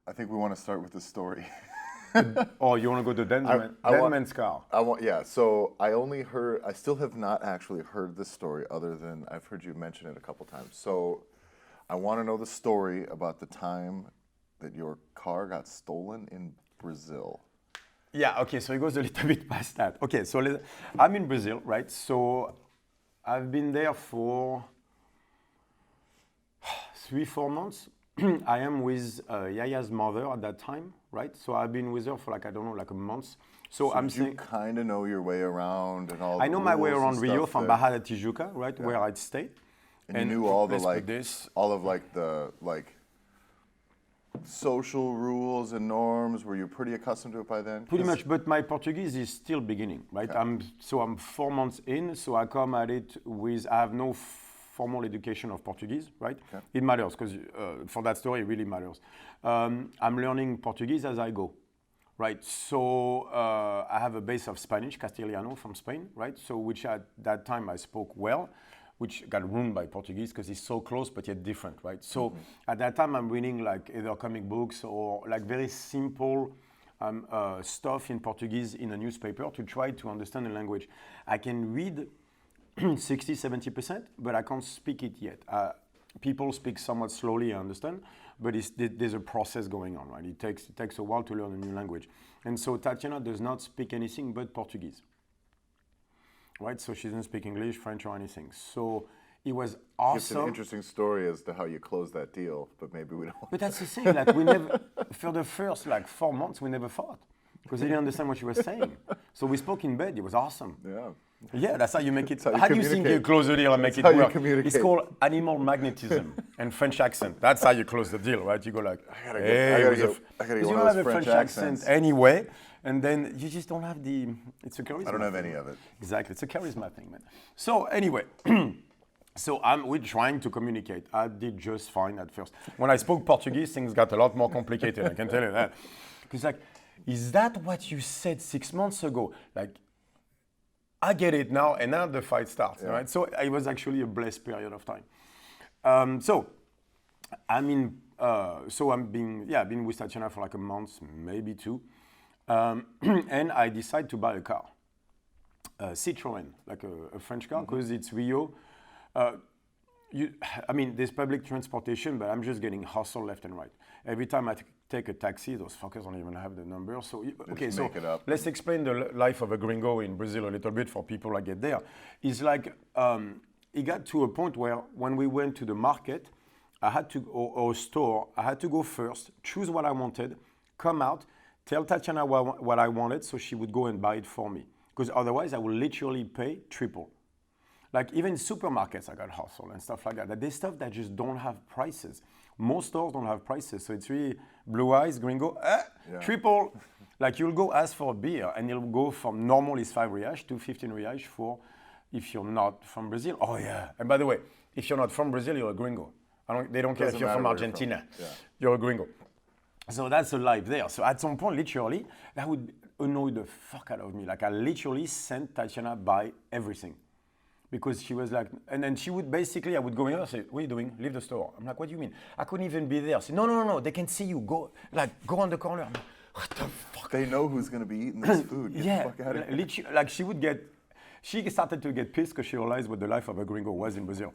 I think we want to start with the story. Oh, you want to go to Dead Man's Car? Yeah. So I still have not actually heard this story other than I've heard you mention it a couple times. So I want to know the story about the time that your car got stolen in Brazil. Yeah, okay, so it goes a little bit past that. Okay, so I'm in Brazil, right? So I've been there for 3-4 months. I am with Yaya's mother at that time, right? So I've been with her for like a month. So I'm saying, you kind of know your way around and all. I know my way around Rio from there. Barra da Tijuca, right, where I'd stayed. And you knew all the social rules and norms. Were you pretty accustomed to it by then? Pretty much, but my Portuguese is still beginning, right? Okay. I'm 4 months in, so I come at it I have no formal education of Portuguese, right? Okay. It matters, because for that story, it really matters. I'm learning Portuguese as I go, right? So I have a base of Spanish, Castellano from Spain, right? So which at that time I spoke well, which got ruined by Portuguese because it's so close but yet different, right? So at that time I'm reading like either comic books or like very simple stuff in Portuguese in a newspaper to try to understand the language. I can read 60-70%, but I can't speak it yet. People speak somewhat slowly, I understand, but there's a process going on, right? It takes a while to learn a new language. And so Tatiana does not speak anything but Portuguese. Right, so she doesn't speak English, French, or anything. So it was awesome. It's an interesting story as to how you closed that deal, but maybe we don't. But that's the thing. Like we never, for the first 4 months, we never fought because they didn't understand what she was saying. So we spoke in bed. It was awesome. Yeah. Yeah, that's how you make it. How do you think you close the deal and make it work? It's called animal magnetism and French accent. That's how you close the deal, right? You go like, I gotta get one of those French accents anyway. And then you just don't have it's a charisma. I don't have any of it. Exactly, it's a charisma thing, man. So anyway, we're trying to communicate. I did just fine at first. When I spoke Portuguese, things got a lot more complicated, I can tell you that. Because like, is that what you said 6 months ago? Like, I get it now, and now the fight starts, right? So it was actually a blessed period of time. I've been with Tatiana for like a month, maybe 2. And I decided to buy a car, a Citroën, like a French car, because it's Rio. There's public transportation, but I'm just getting hustled left and right. Every time I take a taxi, those fuckers don't even have the number. So, let's explain the life of a gringo in Brazil a little bit for people that get there. It's like, it got to a point where when we went to the market, I had to, or a store, I had to go first, choose what I wanted, come out, tell Tatiana what I wanted so she would go and buy it for me. Because otherwise I would literally pay triple. Like even supermarkets, I got hustled and stuff like that. There's stuff that just don't have prices. Most stores don't have prices. So it's really blue eyes, gringo, triple. Like you'll go ask for a beer and it'll go from normal is 5 reais to 15 reais for if you're not from Brazil. Oh yeah. And by the way, if you're not from Brazil, you're a gringo. They don't care if you're from Argentina. You're a gringo. So that's the life there. So at some point, literally, that would annoy the fuck out of me. Like I literally sent Tatiana buy everything. Because she was like, and then she would basically, I would go in and say, what are you doing? Leave the store. I'm like, what do you mean? I couldn't even be there. Say, no, they can see you. Go on the corner. I'm like, what the fuck? They know who's going to be eating this food. Get the fuck out of here. Literally, like she started to get pissed because she realized what the life of a gringo was in Brazil.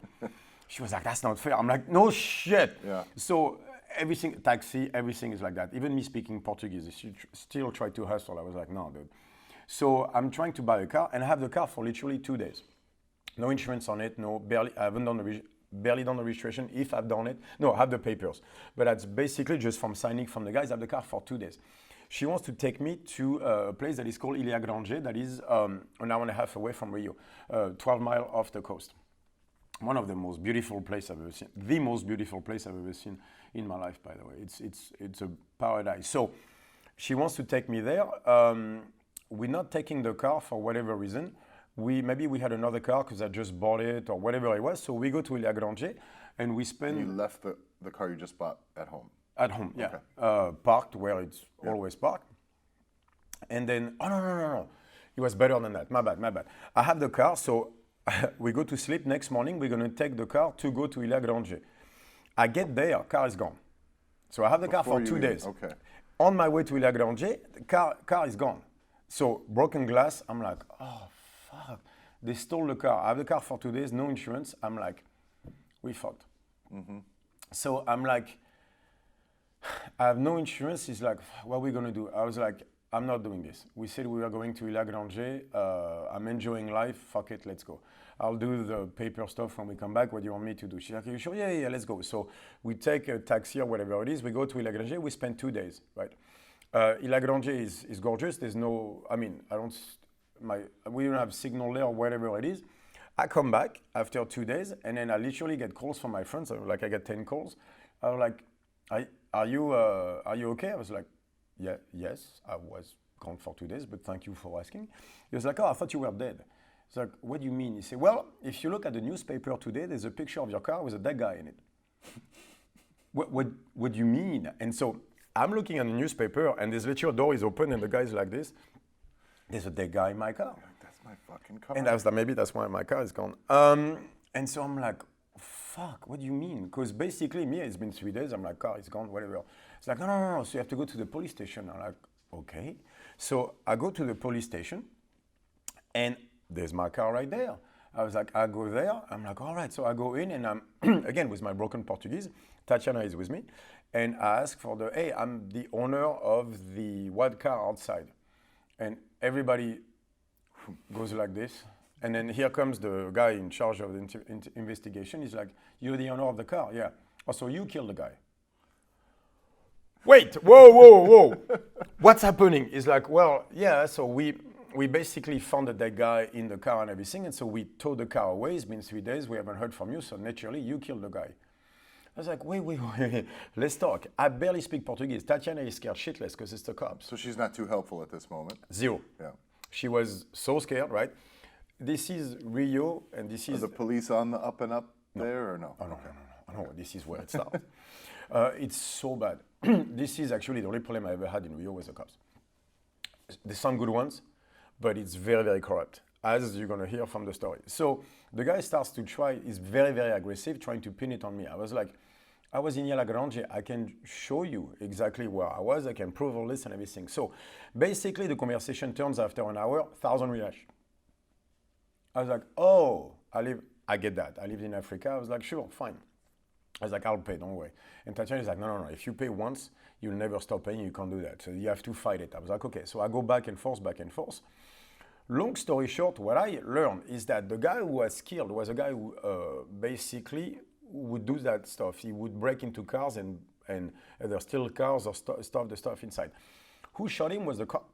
She was like, that's not fair. I'm like, no shit. Yeah. So everything, taxi, everything is like that. Even me speaking Portuguese, she still tried to hustle. I was like, no, dude. So I'm trying to buy a car and I have the car for literally 2 days. No insurance on it, I haven't barely done the registration. If I've done it, I have the papers. But that's basically just from signing from the guys. I have the car for 2 days. She wants to take me to a place that is called Jagielski, that is an hour and a half away from Rio, 12 miles off the coast. One of the most beautiful places I've ever seen. The most beautiful place I've ever seen in my life, by the way. It's a paradise. So she wants to take me there. We're not taking the car for whatever reason. Maybe we had another car because I just bought it or whatever it was. So we go to Jagielski and we spend... You left the car you just bought at home? At home, yeah. Okay. Parked where it's always parked. And then, no. It was better than that. My bad. I have the car, so we go to sleep. Next morning, we're going to take the car to go to Jagielski. I get there, car is gone. So I have the car for 2 days. Okay. On my way to Aaaaaand, the car is gone. So broken glass, I'm like, oh, fuck. They stole the car. I have the car for 2 days, no insurance. I'm like, we fucked. So I'm like, I have no insurance. He's like, what are we going to do? I was like, I'm not doing this. We said we were going to Aaaaaand. I'm enjoying life. Fuck it, let's go. I'll do the paper stuff when we come back. What do you want me to do? She's like, are you sure? Yeah, let's go. So we take a taxi or whatever it is. We go to Aaaaaand. We spend 2 days, right? Aaaaaand is gorgeous. There's no, I mean, we don't have signal there or whatever it is. I come back after 2 days, and then I literally get calls from my friends. I get 10 calls. I was like, are you okay? I was like, yes, I was gone for 2 days, but thank you for asking. He was like, oh, I thought you were dead. It's like, what do you mean? He said, well, if you look at the newspaper today, there's a picture of your car with a dead guy in it. What do you mean? And so I'm looking at the newspaper, and this little door is open, and the guy's like this. There's a dead guy in my car. That's my fucking car. And I was like, maybe that's why my car is gone. And so I'm like, fuck, what do you mean? Because basically, it's been 3 days. I'm like, car is gone, whatever. It's like, no. So you have to go to the police station. I'm like, okay. So I go to the police station, and there's my car right there. I was like, I go there. I'm like, all right. So I go in, and I'm, again, with my broken Portuguese. Tatiana is with me. And I ask for hey, I'm the owner of the white car outside. And everybody goes like this. And then here comes the guy in charge of the investigation. He's like, you're the owner of the car? Yeah. Oh, so you killed the guy. Wait, whoa. What's happening? He's like, well, yeah, so we basically found that guy in the car and everything. And so we towed the car away. It's been 3 days. We haven't heard from you. So naturally, you killed the guy. I was like, wait, let's talk. I barely speak Portuguese. Tatiana is scared shitless because it's the cops. So she's not too helpful at this moment? Zero. Yeah. She was so scared, right? This is Rio, and this is... Are the police on the up and up there, or no? Oh, no, this is where it starts. It's so bad. This is actually the only problem I ever had in Rio with the cops. There's some good ones, but it's very, very corrupt, as you're going to hear from the story. So the guy starts to he's very, very aggressive, trying to pin it on me. I was like, I was in Aaaaaand. I can show you exactly where I was. I can prove all this and everything. So basically, the conversation turns after an hour, 1,000 reais. I was like, oh, I get that. I lived in Africa. I was like, sure, fine. I was like, I'll pay, don't worry. And Tatiana is like, no. If you pay once, you'll never stop paying. You can't do that. So you have to fight it. I was like, okay. So I go back and forth. Long story short, what I learned is that the guy who was killed was a guy who basically would do that stuff. He would break into cars and either steal cars or stuff the stuff inside. Who shot him was the cop.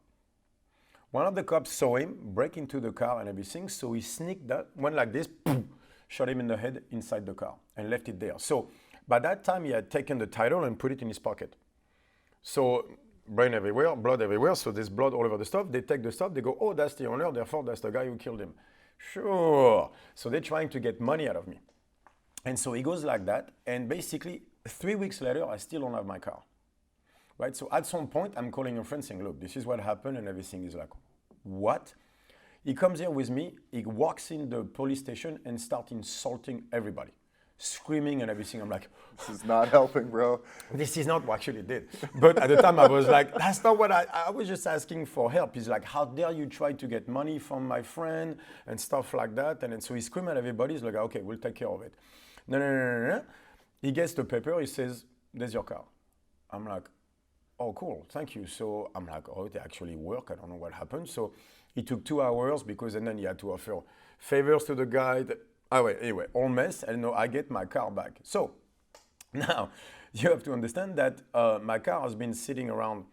One of the cops saw him break into the car and everything, so he sneaked that, went like this, boom, shot him in the head inside the car and left it there. So by that time, he had taken the title and put it in his pocket. So brain everywhere, blood everywhere, so there's blood all over the stuff. They take the stuff, they go, oh, that's the owner, therefore that's the guy who killed him. Sure. So they're trying to get money out of me. And so he goes like that, and basically 3 weeks later, I still don't have my car. Right? So at some point, I'm calling a friend saying, look, this is what happened, and everything is like, what? He comes here with me, he walks in the police station and starts insulting everybody, screaming and everything. I'm like, this is not helping, bro. This is not what actually did. But at the time, I was like, that's not what I was just asking for help. He's like, how dare you try to get money from my friend and stuff like that. And then so he screamed at everybody. He's like, okay, we'll take care of it. No. He gets the paper. He says, there's your car. I'm like, oh, cool, thank you. So I'm like, oh, it actually worked. I don't know what happened. So it took 2 hours and then he had to offer favors to the guy. Anyway, all mess. And I get my car back. So now you have to understand that my car has been sitting around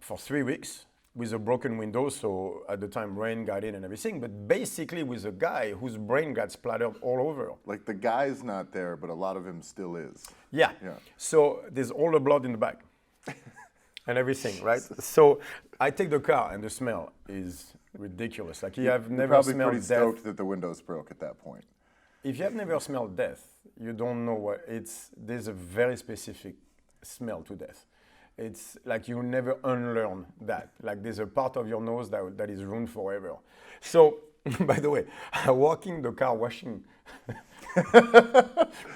for 3 weeks with a broken window. So at the time, rain got in and everything. But basically with a guy whose brain got splattered all over. Like the guy's not there, but a lot of him still is. Yeah. So there's all the blood in the back. And everything, right? So I take the car, and the smell is ridiculous. Like you have never smelled death. Probably pretty stoked that the windows broke at that point. If you have never smelled death, you don't know what it's. There's a very specific smell to death. It's like you never unlearn that. Like there's a part of your nose that is ruined forever. So, by the way, I walk in the car washing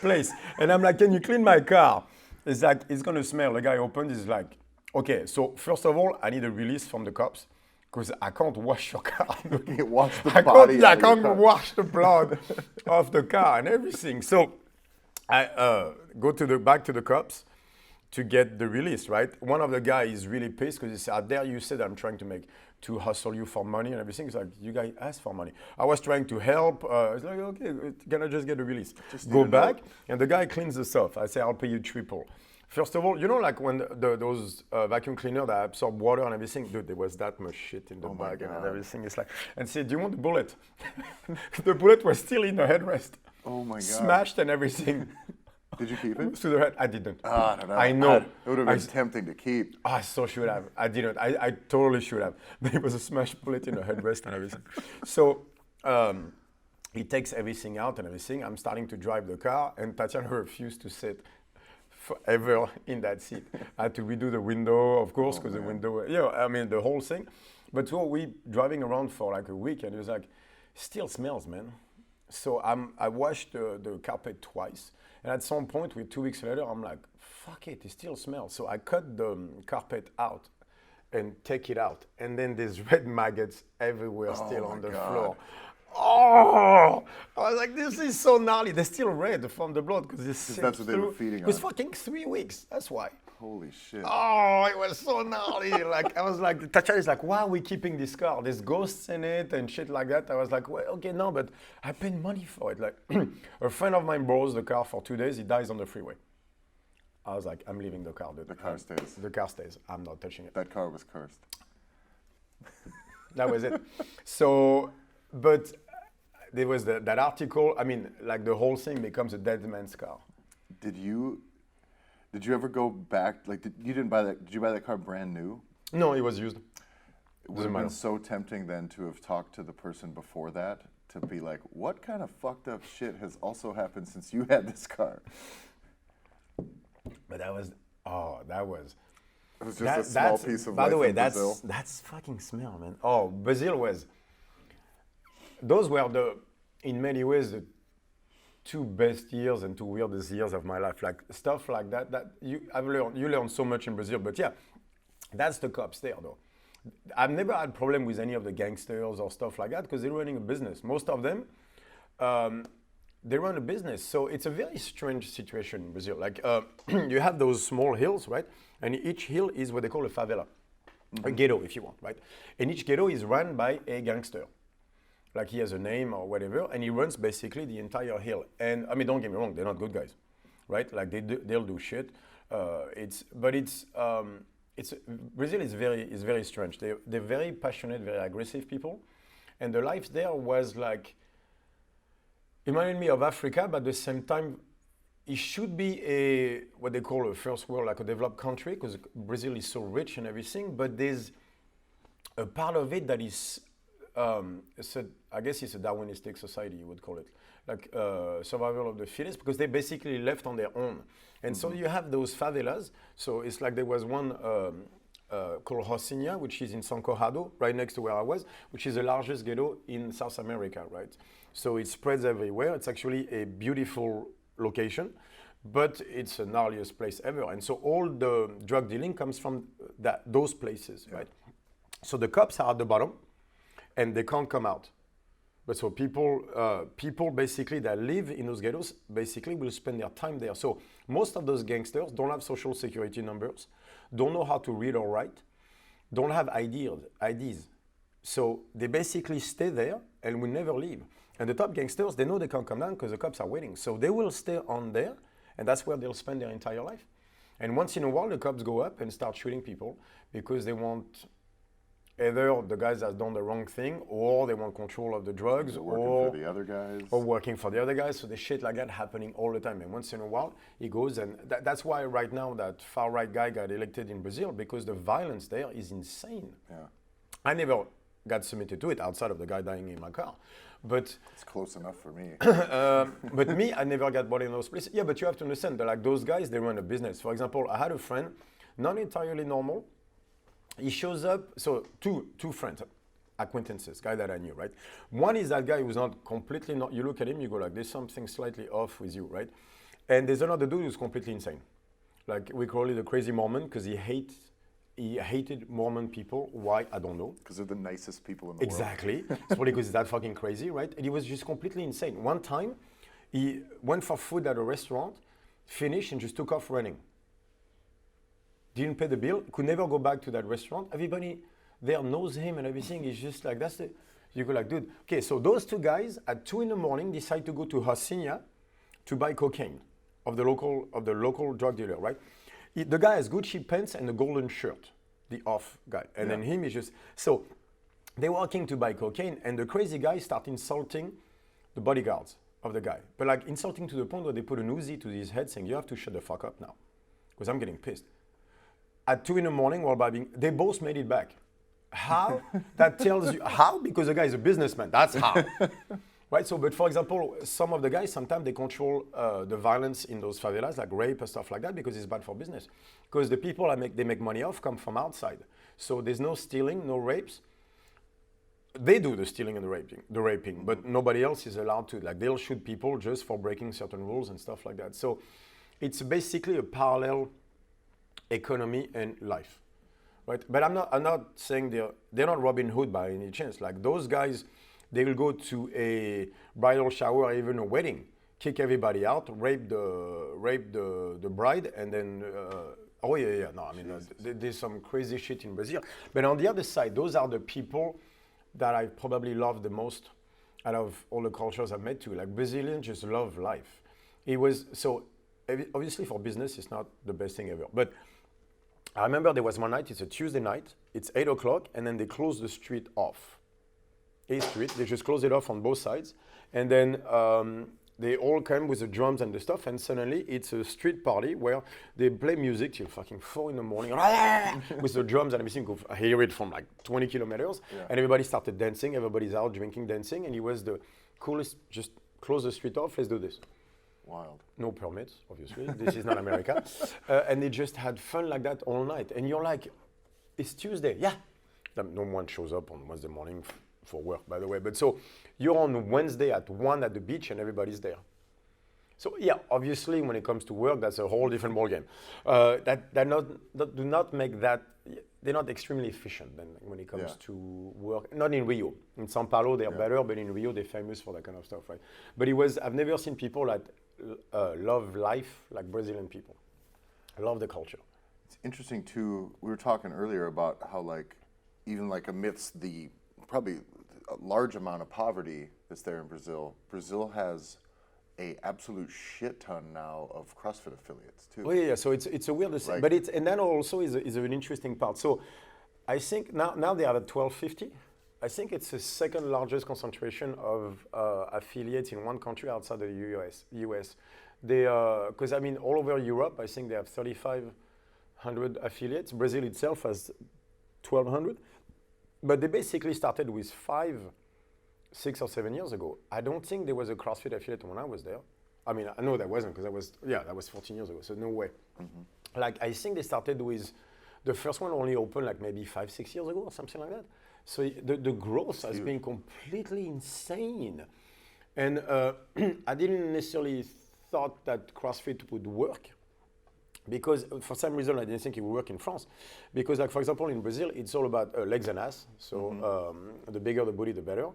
place, and I'm like, "Can you clean my car?" It's like, it's going to smell. The guy opened, he's like, okay, so first of all, I need a release from the cops because I can't wash your car. Wash the body I can't wash the blood off the car and everything. So I go back to the cops to get the release, right? One of the guys is really pissed because he said, "How dare you say that I'm trying to hustle you for money and everything?" It's like, you guys asked for money. I was trying to help. It's like, okay, can I just get the release? Go back, and the guy cleans the stuff. I say, I'll pay you triple. First of all, you know, like when those vacuum cleaners that absorb water and everything, dude, there was that much shit in the bag and everything. It's like, and said, do you want the bullet? The bullet was still in the headrest. Oh my God. Smashed and everything. Did you keep it? To the head. I didn't. No. I know. It would have been tempting to keep. I so should have. I didn't. I totally should have. There was a smashed bullet in the headrest and everything. So he takes everything out and everything. I'm starting to drive the car, and Tatiana refused to sit forever in that seat. I had to redo the window, of course, because the window, I mean, the whole thing. But so we driving around for like a week, and it was like, still smells, man. So I washed the carpet twice. And at some point, 2 weeks later, I'm like, fuck it still smells. So I cut the carpet out and take it out. And then there's red maggots everywhere still on the floor. Oh, I was like, this is so gnarly. They're still red from the blood because that's what they were feeding on. It was fucking 3 weeks. That's why. Holy shit. Oh, it was so gnarly. Like, I was like, Tatiana is like, why are we keeping this car? There's ghosts in it and shit like that. I was like, well, okay, no, but I paid money for it. Like, a friend of mine borrows the car for 2 days. He dies on the freeway. I was like, I'm leaving the car, dude. The car stays. The car stays. I'm not touching it. That car was cursed. That was it. So, but there was that article. I mean, like the whole thing becomes a dead man's car. Did you ever go back? Like, did you buy that car brand new? No, it was used. It would have been so tempting then to have talked to the person before that to be like, what kind of fucked up shit has also happened since you had this car? But that was. It was just a small piece of. By the way, that's fucking smell, man. Oh, Brazil was. Those were in many ways, the 2 best years and 2 weirdest years of my life. Like stuff like that. You learn so much in Brazil. But yeah, that's the cops there, though. I've never had problem with any of the gangsters or stuff like that because they're running a business. Most of them, they run a business. So it's a very strange situation in Brazil. Like you have those small hills, right? And each hill is what they call a favela, a ghetto, if you want, right? And each ghetto is run by a gangster. Like he has a name or whatever, and he runs basically the entire hill. And I mean, don't get me wrong, they're not good guys, right? Like they'll do shit. Brazil is very strange. They're very passionate, very aggressive people, and the life there was like, it reminded me of Africa, but at the same time, it should be what they call a first world, like a developed country, because Brazil is so rich and everything. But there's a part of it that is, I guess it's a Darwinistic society, you would call it, like survival of the fittest, because they basically left on their own. And so you have those favelas. So it's like there was one called Rocinha, which is in São Conrado, right next to where I was, which is the largest ghetto in South America, right? So it spreads everywhere. It's actually a beautiful location, but it's the gnarliest place ever. And so all the drug dealing comes from those places, right? So the cops are at the bottom, and they can't come out. But so people basically that live in those ghettos basically will spend their time there. So most of those gangsters don't have social security numbers, don't know how to read or write, don't have IDs. So they basically stay there and will never leave. And the top gangsters, they know they can't come down because the cops are waiting. So they will stay on there, and that's where they'll spend their entire life. And once in a while, the cops go up and start shooting people because they want either the guys that's done the wrong thing, or they want control of the drugs, or for the other guys. Or working for the other guys. So there's shit like that happening all the time. And once in a while, he goes, and that's why right now that far-right guy got elected in Brazil, because the violence there is insane. Yeah. I never got submitted to it outside of the guy dying in my car. But it's close enough for me. But me, I never got bought in those places. Yeah, but you have to understand that like those guys, they run a business. For example, I had a friend, not entirely normal. He shows up, so two friends, acquaintances, guy that I knew, right? One is that guy who's not completely, you look at him, you go like, there's something slightly off with you, right? And there's another dude who's completely insane. Like we call it the crazy Mormon because he hated Mormon people. Why? I don't know. Because they're the nicest people in the world. Exactly. It's probably because he's that fucking crazy, right? And he was just completely insane. One time, he went for food at a restaurant, finished, and just took off running. Didn't pay the bill, could never go back to that restaurant. Everybody there knows him and everything. He's just like, that's the, you go like, dude. Okay, so those two guys at 2 a.m. decide to go to Hacienda to buy cocaine of the local drug dealer, right? The guy has Gucci pants and a golden shirt, the off guy. And then him is just, so they're walking to buy cocaine and the crazy guy start insulting the bodyguards of the guy. But like insulting to the point where they put an Uzi to his head saying, you have to shut the fuck up now because I'm getting pissed. At 2 a.m. while buying, they both made it back. How? That tells you, how? Because the guy is a businessman, that's how. Right, so, but for example, some of the guys, sometimes they control the violence in those favelas, like rape and stuff like that, because it's bad for business. Because the people they make money off come from outside. So there's no stealing, no rapes. They do the stealing and the raping, but nobody else is allowed to. Like they'll shoot people just for breaking certain rules and stuff like that. So it's basically a parallel economy and life, right? But I'm not saying they're not Robin Hood by any chance. Like those guys, they will go to a bridal shower or even a wedding, kick everybody out, rape the bride, and then no, I mean there's some crazy shit in Brazil. But on the other side, those are the people that I probably love the most out of all the cultures I've met too. Like Brazilians just love life. It was so obviously for business, it's not the best thing ever. But I remember there was one night. It's a Tuesday night. It's 8 o'clock, and then they close the street off. A street, they just close it off on both sides, and then they all come with the drums and the stuff, and suddenly it's a street party where they play music till fucking 4 a.m. with the drums and everything. I hear it from like 20 kilometers, and everybody started dancing. Everybody's out drinking, dancing, and it was the coolest. Just close the street off. Let's do this. Wild. No permits, obviously. This is not America, and they just had fun like that all night. And you're like, it's Tuesday, yeah. No one shows up on Wednesday morning for work, by the way. But so you're on Wednesday at 1 at the beach and everybody's there. So yeah, obviously when it comes to work, that's a whole different ballgame. Do not make that, they're not extremely efficient then when it comes to work. Not in Rio. In Sao Paulo, they're better, but in Rio, they're famous for that kind of stuff, right? But I've never seen people that love life like Brazilian people. I love the culture. It's interesting too, we were talking earlier about how like, even like amidst the probably a large amount of poverty that's there in Brazil, Brazil has a absolute shit ton now of CrossFit affiliates too. Oh yeah. So it's a weird, like, but and that also is an interesting part. So I think now they are at 1250. I think it's the second largest concentration of affiliates in one country outside the US. They because I mean all over Europe, I think they have 3,500 affiliates. Brazil itself has 1,200. But they basically started with 6 or 7 years ago. I don't think there was a CrossFit affiliate when I was there. I mean, I know there wasn't because that was 14 years ago, so no way. Mm-hmm. Like, I think they started with, the first one only opened like maybe 5-6 years ago or something like that. So the growth has been completely insane. And I didn't necessarily thought that CrossFit would work. Because for some reason I didn't think it would work in France. Because like for example in Brazil it's all about legs and ass. So the bigger the booty the better,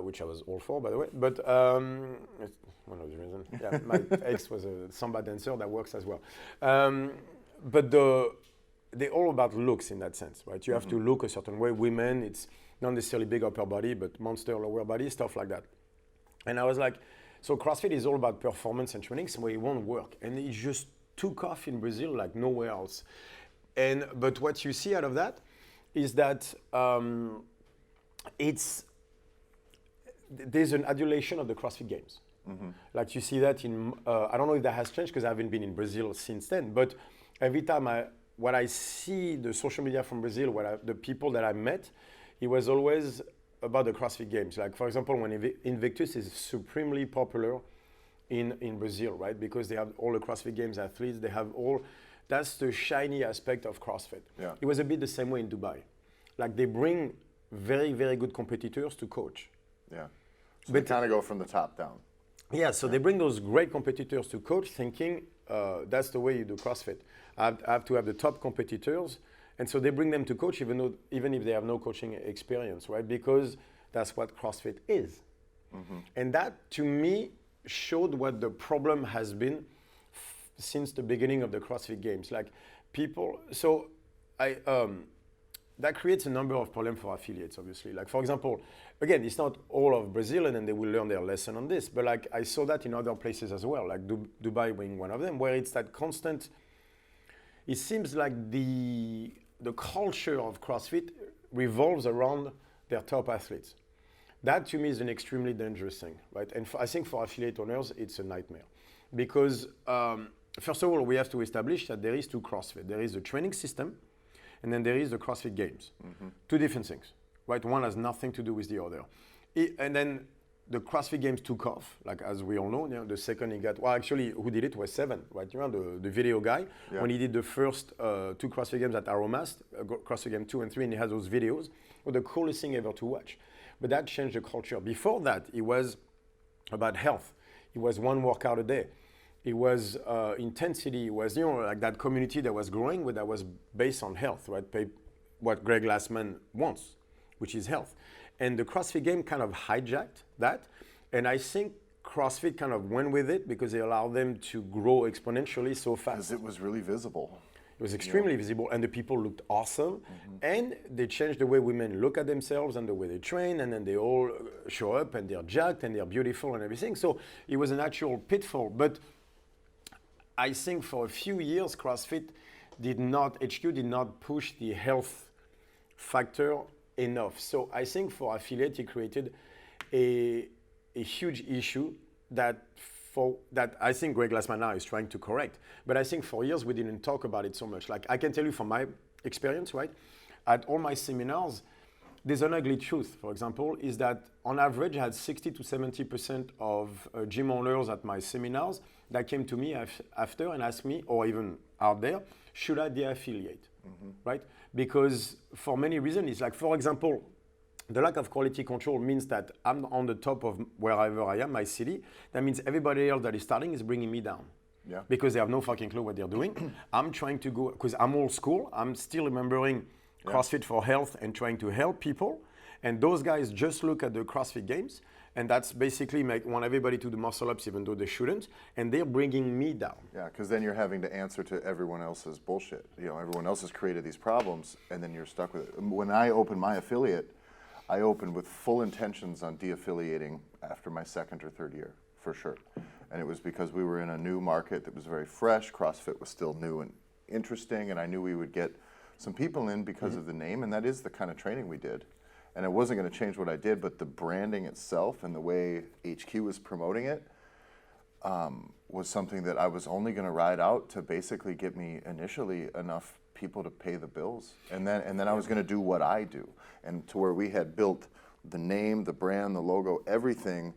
which I was all for by the way. But it's one of the reasons. Yeah, my ex was a samba dancer that works as well. But they're all about looks in that sense, right? You have to look a certain way. Women, it's not necessarily big upper body, but monster lower body, stuff like that. And I was like, so CrossFit is all about performance and training, so it won't work. And it just took off in Brazil like nowhere else. But what you see out of that is that there's an adulation of the CrossFit Games. Mm-hmm. Like you see that in, I don't know if that has changed because I haven't been in Brazil since then, but every time what I see the social media from Brazil, the people that I met, it was always about the CrossFit Games. Like for example, when Invictus is supremely popular in Brazil, right? Because they have all the CrossFit Games athletes, they have all, that's the shiny aspect of CrossFit. Yeah. It was a bit the same way in Dubai. Like they bring very, very good competitors to coach. Yeah, so they kind of go from the top down. Yeah, so they bring those great competitors to coach thinking that's the way you do CrossFit. I have to have the top competitors, and so they bring them to coach even if they have no coaching experience, right? Because that's what CrossFit is. And that, to me, showed what the problem has been since the beginning of the CrossFit Games. Like people, so that creates a number of problems for affiliates, obviously. Like, for example, again, it's not all of Brazil, and then they will learn their lesson on this, but like I saw that in other places as well, like Dubai being one of them, where it's that constant, it seems like the culture of CrossFit revolves around their top athletes. That to me is an extremely dangerous thing, right? And I think for affiliate owners, it's a nightmare. Because first of all, we have to establish that there is two CrossFit. There is a training system, and then there is the CrossFit Games. Two different things, right? One has nothing to do with the other. And then the CrossFit Games took off, like as we all know. You know, the second he got, well, actually, who did it was Seven, right? You know, the video guy. Yeah. When he did the first two CrossFit Games at Aaaaaand, CrossFit Games 2 and 3, and he had those videos, were the coolest thing ever to watch. But that changed the culture. Before that, it was about health. It was one workout a day. It was intensity. It was, you know, like that community that was growing, but that was based on health, right? What Greg Glassman wants, which is health. And the CrossFit Game kind of hijacked that. And I think CrossFit kind of went with it because it allowed them to grow exponentially so fast. Because it was really visible. It was extremely visible, and the people looked awesome. And they changed the way women look at themselves and the way they train, and then they all show up and they're jacked and they're beautiful and everything. So it was an actual pitfall. But I think for a few years, CrossFit HQ did not push the health factor enough. So I think for affiliate, it created a huge issue that I think Greg Glassman now is trying to correct. But I think for years we didn't talk about it so much. Like I can tell you from my experience, right? At all my seminars, there's an ugly truth, for example, is that on average I had 60 to 70% of gym owners at my seminars that came to me after and asked me, or even out there, should I de-affiliate, right? Because for many reasons, it's like, for example, the lack of quality control means that I'm on the top of wherever I am, my city. That means everybody else that is starting is bringing me down. Yeah. Because they have no fucking clue what they're doing. I'm trying to go, because I'm old school. I'm still remembering CrossFit for health and trying to help people. And those guys just look at the CrossFit Games. And that's basically want everybody to do muscle ups even though they shouldn't. And they're bringing me down. Yeah, because then you're having to answer to everyone else's bullshit. You know, everyone else has created these problems and then you're stuck with it. When I opened my affiliate, I opened with full intentions on de-affiliating after my second or third year, for sure. And it was because we were in a new market that was very fresh. CrossFit was still new and interesting, and I knew we would get some people in because of the name, and that is the kind of training we did. And it wasn't going to change what I did, but the branding itself and the way HQ was promoting it was something that I was only going to ride out to basically get me initially enough people to pay the bills, and then I was going to do what I do, and to where we had built the name, the brand, the logo, everything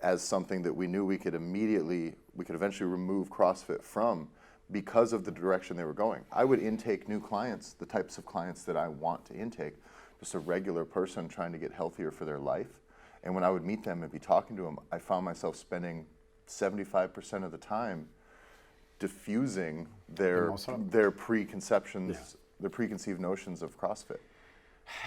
as something that we knew we could eventually remove CrossFit from because of the direction they were going. I would intake new clients, the types of clients that I want to intake, just a regular person trying to get healthier for their life. And when I would meet them and be talking to them, I found myself spending 75% of the time diffusing their preconceptions, their preconceived notions of CrossFit.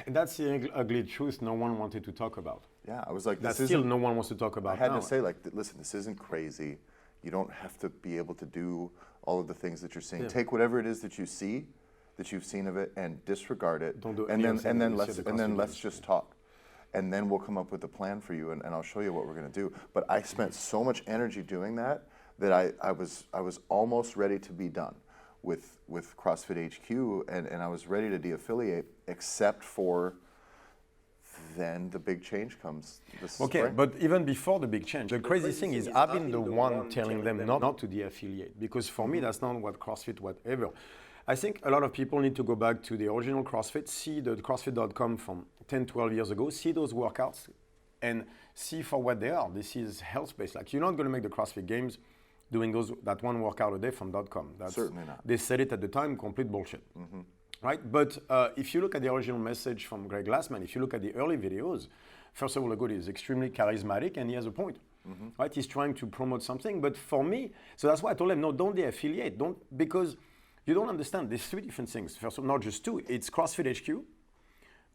And that's the ugly truth no one wanted to talk about. Yeah, I was like, that still no one wants to talk about. I had to say, like, listen, this isn't crazy. You don't have to be able to do all of the things that you're seeing. Yeah. Take whatever it is that you see, that you've seen of it, and disregard it. Don't do and then let's just talk. And then we'll come up with a plan for you, and I'll show you what we're going to do. But I spent so much energy doing that I was almost ready to be done with CrossFit HQ, and I was ready to de-affiliate, except for then the big change comes this spring. But even before the big change, the crazy thing is I've been the one telling them not to de-affiliate, because for me that's not what CrossFit, whatever. I think a lot of people need to go back to the original CrossFit, see the CrossFit.com from 10, 12 years ago, see those workouts, and see for what they are. This is health-based. Like, you're not going to make the CrossFit Games doing that one workout a day from .com. That's, certainly not. They said it at the time, complete bullshit. Right? But if you look at the original message from Greg Glassman, if you look at the early videos, first of all, the guy is extremely charismatic and he has a point. right? He's trying to promote something. But for me, so that's why I told him, no, don't de-affiliate. Because you don't understand. There's three different things. First of all, not just two. It's CrossFit HQ,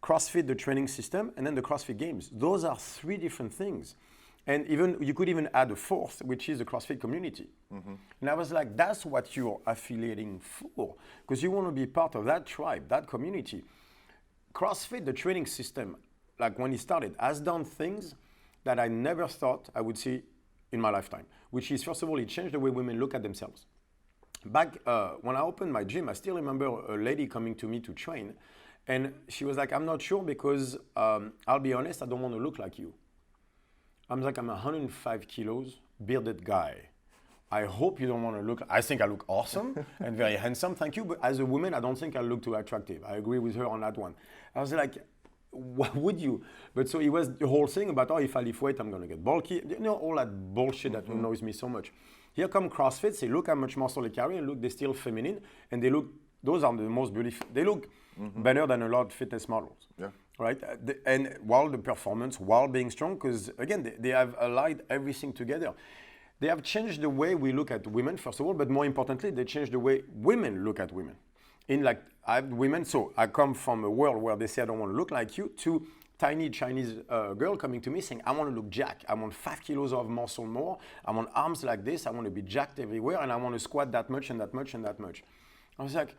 CrossFit, the training system, and then the CrossFit Games. Those are three different things. And you could even add a fourth, which is the CrossFit community. And I was like, that's what you're affiliating for, because you want to be part of that tribe, that community. CrossFit, the training system, like when it started, has done things that I never thought I would see in my lifetime, which is, first of all, it changed the way women look at themselves. Back when I opened my gym, I still remember a lady coming to me to train, and she was like, I'm not sure because I'll be honest, I don't want to look like you. I'm like, I'm 105 kilos, bearded guy. I hope you don't want to look, I think I look awesome and very handsome, thank you, but as a woman, I don't think I look too attractive. I agree with her on that one. I was like, why would you? But so it was the whole thing about, oh, if I lift weight, I'm going to get bulky. You know, all that bullshit that annoys me so much. Here come CrossFit, say, look how much muscle they carry, and look, they're still feminine, and they look, those are the most beautiful, they look better than a lot of fitness models. Yeah. Right? And while the performance, while being strong, because again, they have allied everything together. They have changed the way we look at women, first of all, but more importantly, they changed the way women look at women. In like, I have women, so I come from a world where they say, I don't want to look like you, to tiny Chinese girl coming to me saying, I want to look jacked. I want 5 kilos of muscle more. I want arms like this. I want to be jacked everywhere. And I want to squat that much and that much and that much. I was like,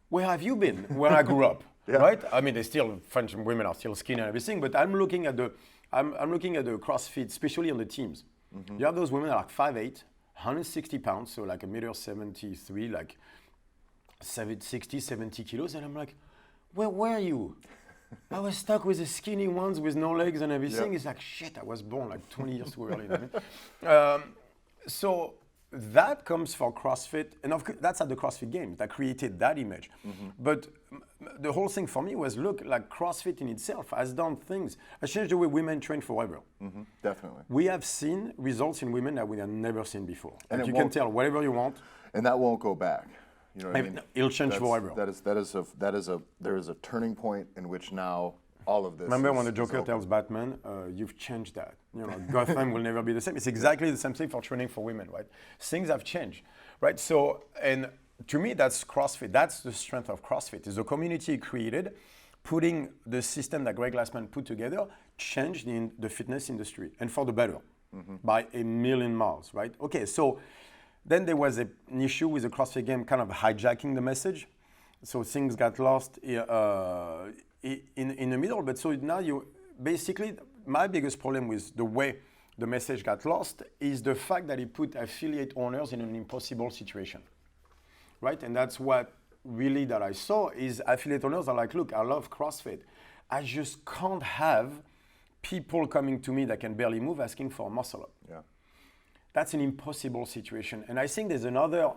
where have you been when I grew up? Right? I mean, French women are still skinny and everything, but I'm looking at the CrossFit, especially on the teams. You have those women that are like 5'8", 160 pounds, so like 1.73 m, like 60, 70 kilos. And I'm like, where were you? I was stuck with the skinny ones with no legs and everything. It's like, shit, I was born like 20 years too early. So that comes for CrossFit, and of course, that's at the CrossFit Games that created that image. But the whole thing for me was, look, like CrossFit in itself has done things, has changed the way women train forever. Definitely. We have seen results in women that we have never seen before. And you can tell whatever you want. And that won't go back. You know what I mean? It'll change forever. There is a turning point in which now all of this. Remember when the Joker tells Batman, "You've changed that. You know, Gotham will never be the same." It's exactly the same thing for training for women, right? Things have changed, right? So, and to me, that's CrossFit. That's the strength of CrossFit. Is the community created, putting the system that Greg Glassman put together, changed in the fitness industry, and for the better, by a million miles, right? Okay, so. Then there was an issue with the CrossFit Game kind of hijacking the message. So things got lost in the middle. But so now basically, my biggest problem with the way the message got lost is the fact that it put affiliate owners in an impossible situation, right? And that's what really that I saw is affiliate owners are like, look, I love CrossFit. I just can't have people coming to me that can barely move asking for a muscle up. Yeah. That's an impossible situation. And I think there's another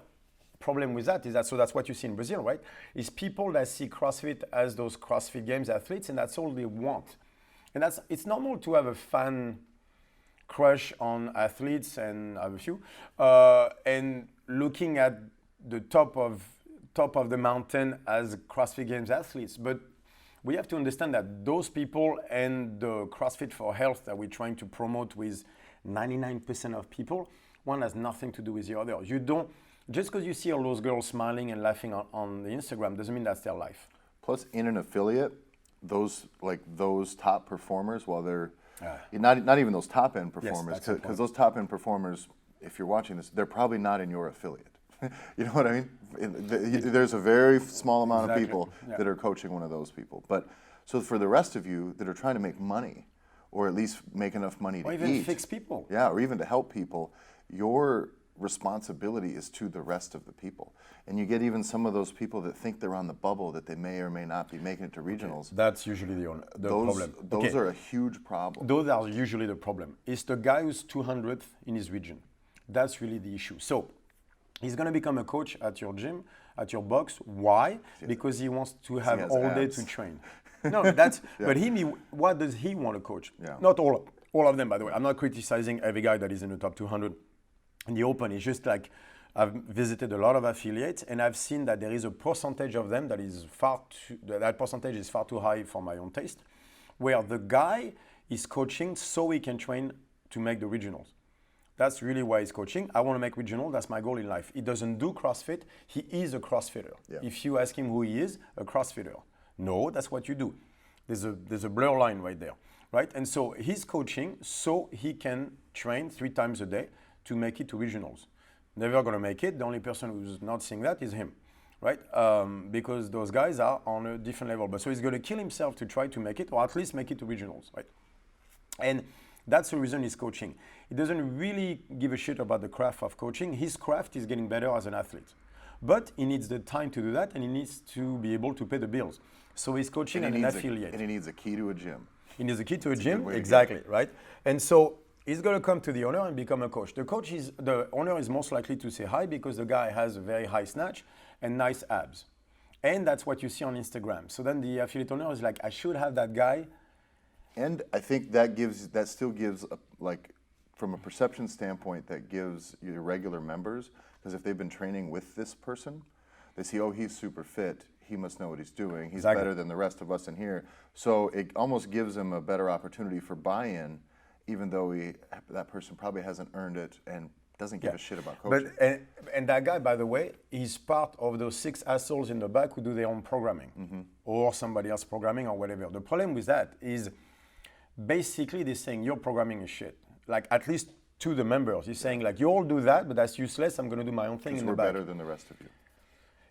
problem with that, so that's what you see in Brazil, right? Is people that see CrossFit as those CrossFit Games athletes, and that's all they want. And it's normal to have a fan crush on athletes, and I have a few, and looking at the top of the mountain as CrossFit Games athletes. But we have to understand that those people and the CrossFit for Health that we're trying to promote with 99% of people, one has nothing to do with the other. You don't, just because you see all those girls smiling and laughing on the Instagram doesn't mean that's their life. Plus, in an affiliate, those top performers, while they're not even those top end performers, because those top end performers, if you're watching this, they're probably not in your affiliate. You know what I mean? There's a very small amount of people that are coaching one of those people. But so for the rest of you that are trying to make money, or at least make enough money to eat. Or even fix people. Yeah, or even to help people. Your responsibility is to the rest of the people. And you get even some of those people that think they're on the bubble, that they may or may not be making it to regionals. That's usually the problem. Those are a huge problem. Those are usually the problem. It's the guy who's 200th in his region. That's really the issue. So he's going to become a coach at your gym, at your box. Why? Because he wants to have all day to train. No, that's, but what does he want to coach? Yeah. Not all of them, by the way. I'm not criticizing every guy that is in the top 200 in the open. It's just like I've visited a lot of affiliates and I've seen that there is a percentage of them that percentage is far too high for my own taste, where the guy is coaching so he can train to make the regionals. That's really why he's coaching. I want to make regional. That's my goal in life. He doesn't do CrossFit. He is a CrossFitter. Yeah. If you ask him who he is, a CrossFitter. No, that's what you do. There's a blur line right there, right? And so he's coaching so he can train 3 times a day to make it to regionals. Never going to make it. The only person who's not seeing that is him, right? Because those guys are on a different level. But so he's going to kill himself to try to make it, or at least make it to regionals, right? And that's the reason he's coaching. He doesn't really give a shit about the craft of coaching. His craft is getting better as an athlete. But he needs the time to do that, and he needs to be able to pay the bills. So he's coaching as an affiliate. And he needs a key to a gym. He needs a key to a gym, exactly, right? And so he's going to come to the owner and become a coach. The owner is most likely to say hi because the guy has a very high snatch and nice abs. And that's what you see on Instagram. So then the affiliate owner is like, I should have that guy. And I think that still gives, from a perception standpoint, that gives your regular members, because if they've been training with this person, they see, oh, he's super fit, he must know what he's doing, he's better than the rest of us in here. So it almost gives them a better opportunity for buy-in, even though that person probably hasn't earned it and doesn't give a shit about coaching. But, and that guy, by the way, is part of those 6 assholes in the back who do their own programming, or somebody else programming or whatever. The problem with that is, basically, they're saying your programming is shit. Like, at least to the members. He's saying, like, you all do that, but that's useless. I'm going to do my own thing in the back. We're better than the rest of you.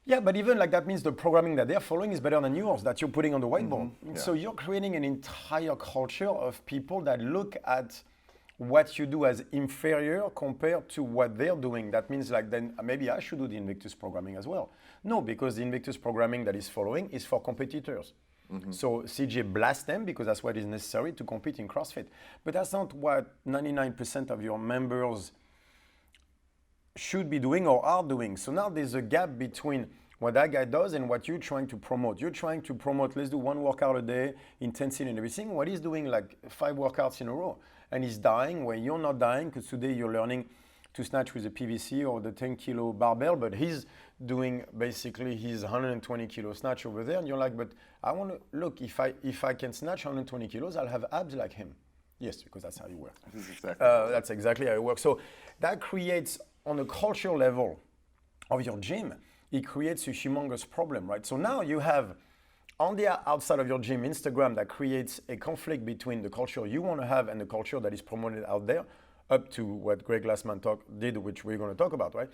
Yeah, but even like that means the programming that they're following is better than yours, that you're putting on the whiteboard. Yeah. So you're creating an entire culture of people that look at what you do as inferior compared to what they're doing. That means like then maybe I should do the Invictus programming as well. No, because the Invictus programming that is following is for competitors. So CJ blast them because that's what is necessary to compete in CrossFit. But that's not what 99% of your members should be doing or are doing. So now there's a gap between what that guy does and what you're trying to promote. You're trying to promote, let's do 1 workout a day, intensity and everything. What he's doing like 5 workouts in a row. And he's dying where you're not dying because today you're learning to snatch with a PVC or the 10 kilo barbell, but he's doing basically his 120 kilo snatch over there. And you're like, but I want to, look, if I can snatch 120 kilos, I'll have abs like him. Yes, because that's how you work. That's exactly how it works. So that creates, on a cultural level of your gym, it creates a humongous problem, right? So now you have, on the outside of your gym, Instagram, that creates a conflict between the culture you want to have and the culture that is promoted out there, up to what Greg Glassman did, which we're going to talk about, right?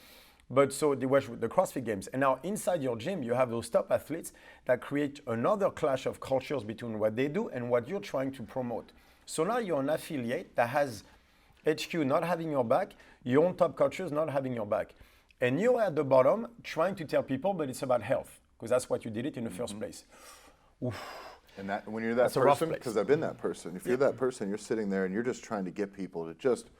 But so the CrossFit Games. And now inside your gym, you have those top athletes that create another clash of cultures between what they do and what you're trying to promote. So now you're an affiliate that has HQ not having your back, your own top coaches not having your back. And you're at the bottom trying to tell people, but it's about health, because that's what you did it in the first place. Oof. And that when you're that person, because I've been that person, if you're that person, you're sitting there and you're just trying to get people to just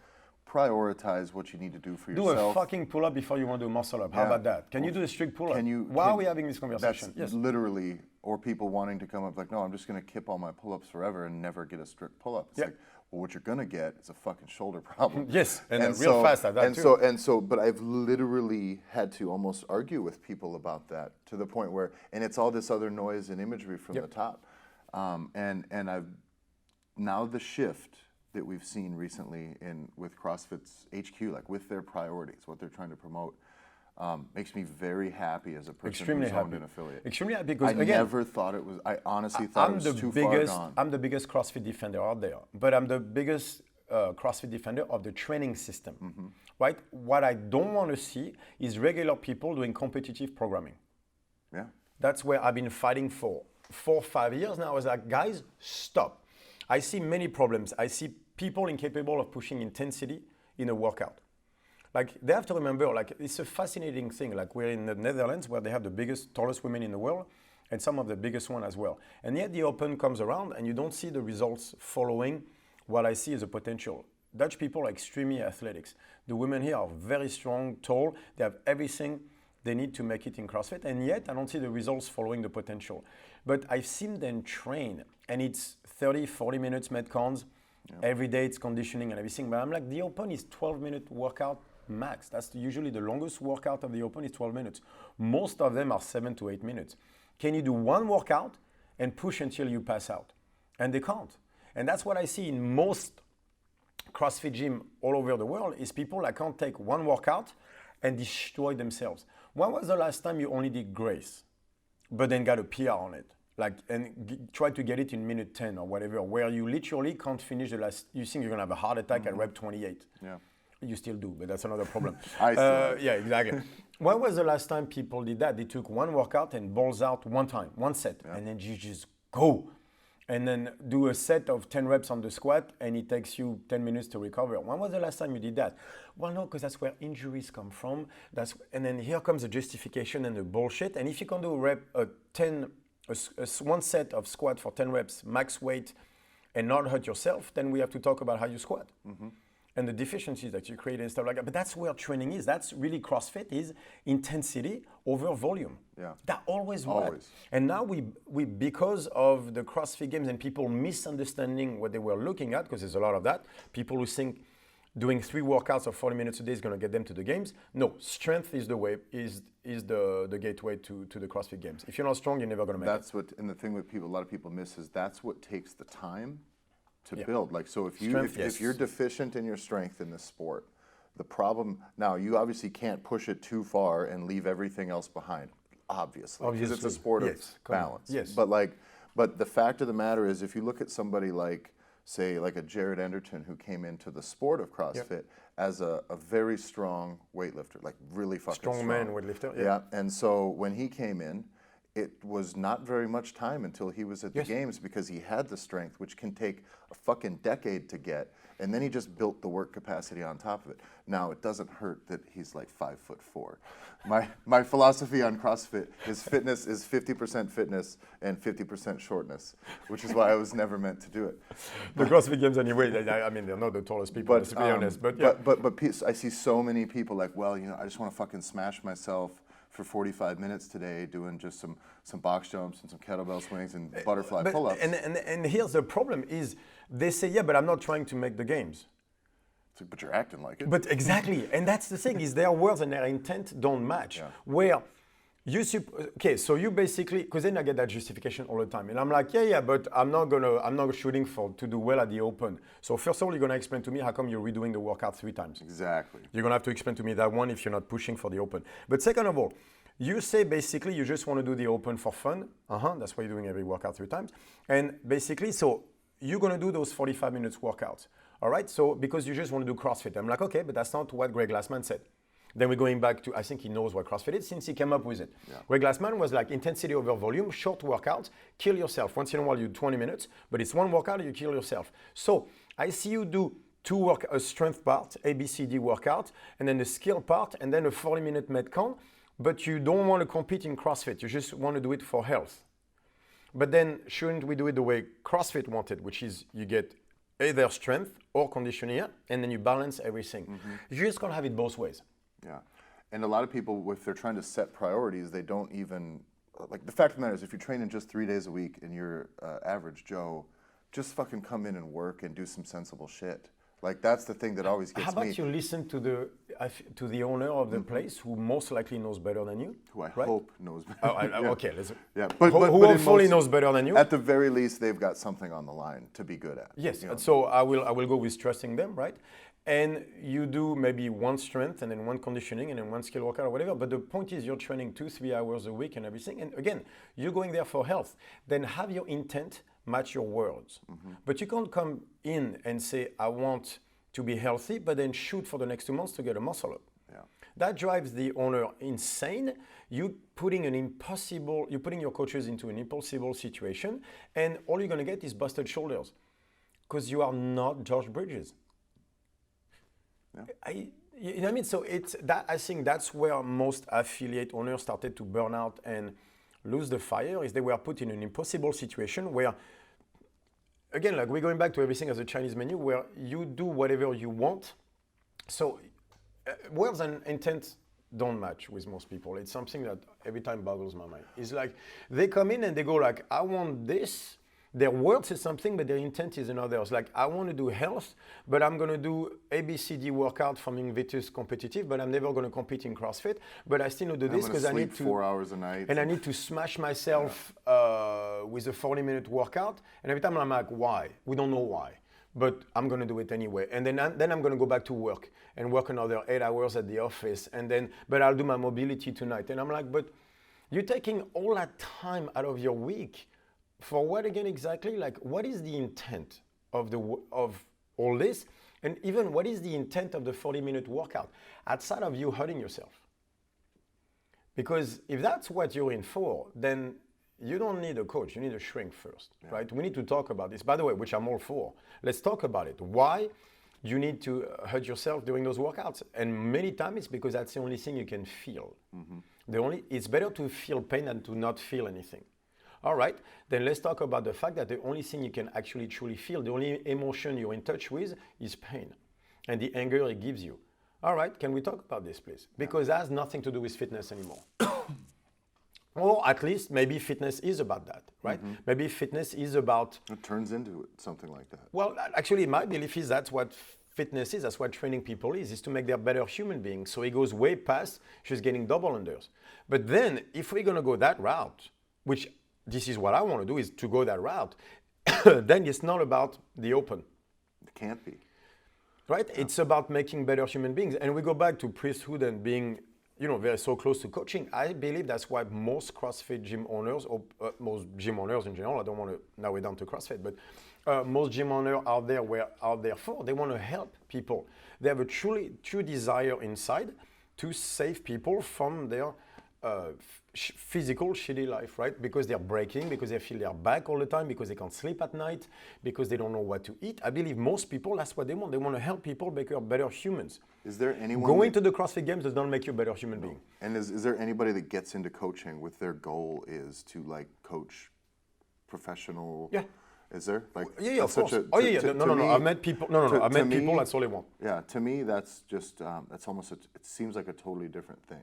prioritize what you need to do for yourself. Do a fucking pull-up before you want to do a muscle-up. How about that? Can you do a strict pull-up? Why are we having this conversation? That's literally, or people wanting to come up like, no, I'm just going to kip all my pull-ups forever and never get a strict pull-up. It's like, well, what you're going to get is a fucking shoulder problem. Yes, and real fast at that too. But I've literally had to almost argue with people about that to the point where, and it's all this other noise and imagery from the top. And I've, now the shift that we've seen recently with CrossFit's HQ, like with their priorities, what they're trying to promote, makes me very happy as a person who's owned an affiliate. Extremely happy because I never thought it was. I honestly thought it was too far gone. I'm the biggest CrossFit defender out there, but I'm the biggest CrossFit defender of the training system. Right? What I don't want to see is regular people doing competitive programming. Yeah. That's where I've been fighting for 4 or 5 years now. I was like, guys, stop. I see many problems. I see people incapable of pushing intensity in a workout. Like, they have to remember, like, it's a fascinating thing. Like, we're in the Netherlands where they have the biggest, tallest women in the world and some of the biggest one as well. And yet the Open comes around and you don't see the results following what I see as a potential. Dutch people are extremely athletics. The women here are very strong, tall. They have everything they need to make it in CrossFit. And yet I don't see the results following the potential. But I've seen them train and it's 30, 40 minutes Metcons. Every day it's conditioning and everything. But I'm like, the Open is 12-minute workout max. That's usually the longest workout of the Open is 12 minutes. Most of them are 7 to 8 minutes. Can you do one workout and push until you pass out? And they can't. And that's what I see in most CrossFit gym all over the world is people that can't take one workout and destroy themselves. When was the last time you only did Grace, but then got a PR on it? Try to get it in minute 10 or whatever, where you literally can't finish the last, you think you're gonna have a heart attack at rep 28. Yeah. You still do, but that's another problem. I still yeah, exactly. When was the last time people did that? They took one workout and balls out one time, one set, and then you just go. And then do a set of 10 reps on the squat, and it takes you 10 minutes to recover. When was the last time you did that? Well, no, because that's where injuries come from. And then here comes the justification and the bullshit. And if you can do one set of squat for 10 reps, max weight, and not hurt yourself, then we have to talk about how you squat. And the deficiencies that you create and stuff like that. But that's where training is. That's really CrossFit is intensity over volume. Yeah. That always works. And now we because of the CrossFit Games and people misunderstanding what they were looking at, because there's a lot of that, people who think doing 3 workouts of 40 minutes a day is going to get them to the games. No, strength is the way, is the gateway to the CrossFit Games. If you're not strong, you're never going to make it. That's what, and the thing with people, a lot of people miss is that's what takes the time to build. Like, so if you're deficient in your strength in this sport, the problem, now you obviously can't push it too far and leave everything else behind, obviously. Because it's a sport of balance. Yes. But the fact of the matter is, if you look at somebody like, say, like a Jared Enderton who came into the sport of CrossFit as a very strong weightlifter, like really fucking strong. Strong man weightlifter. Yeah, and so when he came in, it was not very much time until he was at the games because he had the strength, which can take a fucking decade to get, and then he just built the work capacity on top of it. Now, it doesn't hurt that he's like 5'4". My philosophy on CrossFit is fitness is 50% fitness and 50% shortness, which is why I was never meant to do it. The CrossFit Games anyway, I mean, they're not the tallest people, to be honest. But I see so many people like, well, you know, I just want to fucking smash myself for 45 minutes today doing just some box jumps and some kettlebell swings and butterfly pull-ups. And here's the problem is they say, yeah, but I'm not trying to make the games. But you're acting like it. But exactly, and that's the thing is their words and their intent don't match. Where so you basically, because then I get that justification all the time, and I'm like, but I'm not shooting to do well at the open. So first of all, you're gonna explain to me how come you're redoing the workout 3 times. Exactly. You're gonna have to explain to me that one if you're not pushing for the open. But second of all, you say basically you just want to do the open for fun. That's why you're doing every workout 3 times. And basically, so you're gonna do those 45 minutes workouts. All right, so because you just want to do CrossFit. I'm like, okay, but that's not what Glassman said. Then we're going back to, I think he knows what CrossFit is since he came up with it. Glassman was like intensity over volume, short workouts, kill yourself. Once in a while you do 20 minutes, but it's one workout and you kill yourself. So I see you do a strength part, ABCD workout, and then the skill part, and then a 40-minute Metcon, but you don't want to compete in CrossFit. You just want to do it for health. But then shouldn't we do it the way CrossFit wanted, which is you get either strength or conditioning, and then you balance everything. You just can't have it both ways. Yeah, and a lot of people, if they're trying to set priorities, they don't even, like the fact of the matter is if you're training just 3 days a week and you're average Joe, just fucking come in and work and do some sensible shit. Like that's the thing that always gets me. How about you listen to the owner of the place who most likely knows better than you? Who I hope knows better. Okay. But who hopefully knows better than you? At the very least, they've got something on the line to be good at. Yes. You know? So I will go with trusting them, right? And you do maybe one strength and then one conditioning and then one skill workout or whatever. But the point is you're training 2-3 hours a week and everything. And again, you're going there for health. Then have your intent match your words. But you can't come in and say, I want to be healthy, but then shoot for the next 2 months to get a muscle up. That drives the owner insane. You're putting your coaches into an impossible situation, and all you're gonna get is busted shoulders. Because you are not George Bridges. You know what I mean? So I think that's where most affiliate owners started to burn out and lose the fire, is they were put in an impossible situation where, again, like we're going back to everything as a Chinese menu, where you do whatever you want. So words and intent don't match with most people. It's something that every time boggles my mind. It's like they come in and they go like, I want this. Their words is something, but their intent is another. It's like, I want to do health, but I'm going to do ABCD workout from Invictus competitive, but I'm never going to compete in CrossFit. But I still do this because I need to 4 hours a night. And I need to smash myself with a 40-minute workout. And every time I'm like, why? We don't know why. but I'm going to do it anyway. And then I'm going to go back to work and work another 8 hours at the office. And then, but I'll do my mobility tonight. And I'm like, but you're taking all that time out of your week for what again exactly? Like, what is the intent of all this? And even what is the intent of the 40-minute workout outside of you hurting yourself? Because if that's what you're in for, then you don't need a coach, you need a shrink first, right? We need to talk about this, by the way, which I'm all for. Let's talk about it. Why you need to hurt yourself during those workouts? And many times it's because that's the only thing you can feel. It's better to feel pain than to not feel anything. All right, then let's talk about the fact that the only thing you can actually truly feel, the only emotion you're in touch with is pain and the anger it gives you. All right, can we talk about this, please? Because that has nothing to do with fitness anymore. Or at least maybe fitness is about that, right? Maybe fitness is about... It turns into it, something like that. Well, actually, my belief is that's what fitness is, that's what training people is to make them better human beings. So it goes way past just getting double unders. But then, if we're going to go that route, which this is what I want to do, is to go that route, then it's not about the open. It can't be. Right? Yeah. It's about making better human beings. And we go back to priesthood and being, very so close to coaching. I believe that's why most CrossFit gym owners, or most gym owners in general, I don't want to narrow it down to CrossFit, but most gym owners out there for. They want to help people. They have a true desire inside to save people from their physical shitty life, right? Because they're breaking, because they feel their back all the time, because they can't sleep at night, because they don't know what to eat. I believe most people, that's what they want. They want to help people become better humans. Is there anyone... Going to the CrossFit Games does not make you a better human being. And is there anybody that gets into coaching with their goal is to like coach professional... Yeah. Is there? Like, yeah, of course. No. I've met people. I've met people. That's all they want. Yeah, to me, that's just that's almost. It seems like a totally different thing.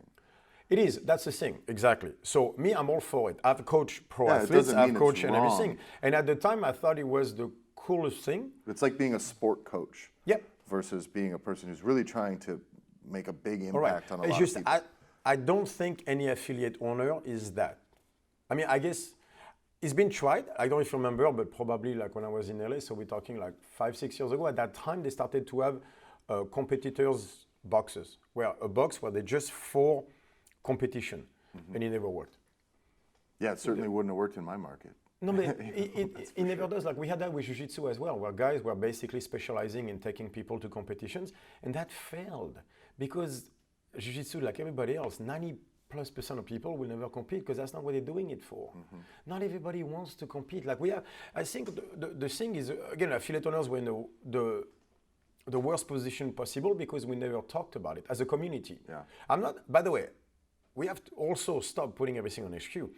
It is. That's the thing. Exactly. So me, I'm all for it. I've coached pro athletes. I've coached and everything. And at the time, I thought it was the coolest thing. It's like being a sport coach. Yep. Versus being a person who's really trying to make a big impact on a lot of people. I don't think any affiliate owner is that. I mean, I guess. It's been tried. I don't know if you remember, but probably like when I was in LA, so we're talking like 5-6 years ago. At that time, they started to have competitors' boxes, where a box where they just for competition, and it never worked. Yeah, it certainly wouldn't have worked in my market. No, but it never does. Like we had that with Jiu-Jitsu as well, where guys were basically specializing in taking people to competitions, and that failed because Jiu-Jitsu, like everybody else, 90+% of people will never compete because that's not what they're doing it for. Not everybody wants to compete. Like I think the thing is, again, affiliate owners were in the worst position possible because we never talked about it as a community. Yeah. By the way, we have to also stop putting everything on HQ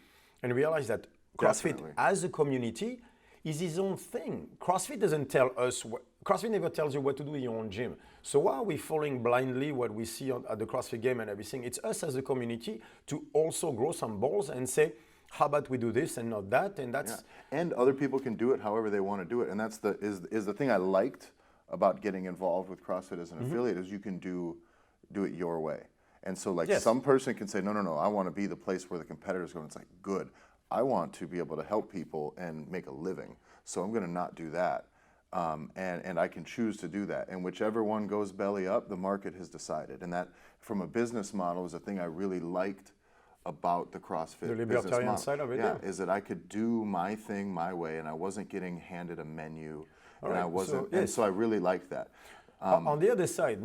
and realize that CrossFit as a community is his own thing. CrossFit doesn't tell us CrossFit never tells you what to do in your own gym. So why are we following blindly what we see at the CrossFit game and everything? It's us as a community to also grow some balls and say, how about we do this and not that? And that's and other people can do it however they want to do it. And that's the thing I liked about getting involved with CrossFit as an affiliate is you can do it your way. And so like some person can say, no, I want to be the place where the competitors go. And it's like, good. I want to be able to help people and make a living. So I'm going to not do that. And I can choose to do that. And whichever one goes belly up, the market has decided. And that, from a business model, is a thing I really liked about the CrossFit the libertarian side of it, is that I could do my thing my way, and I wasn't getting handed a menu, I wasn't. And so I really liked that. On the other side,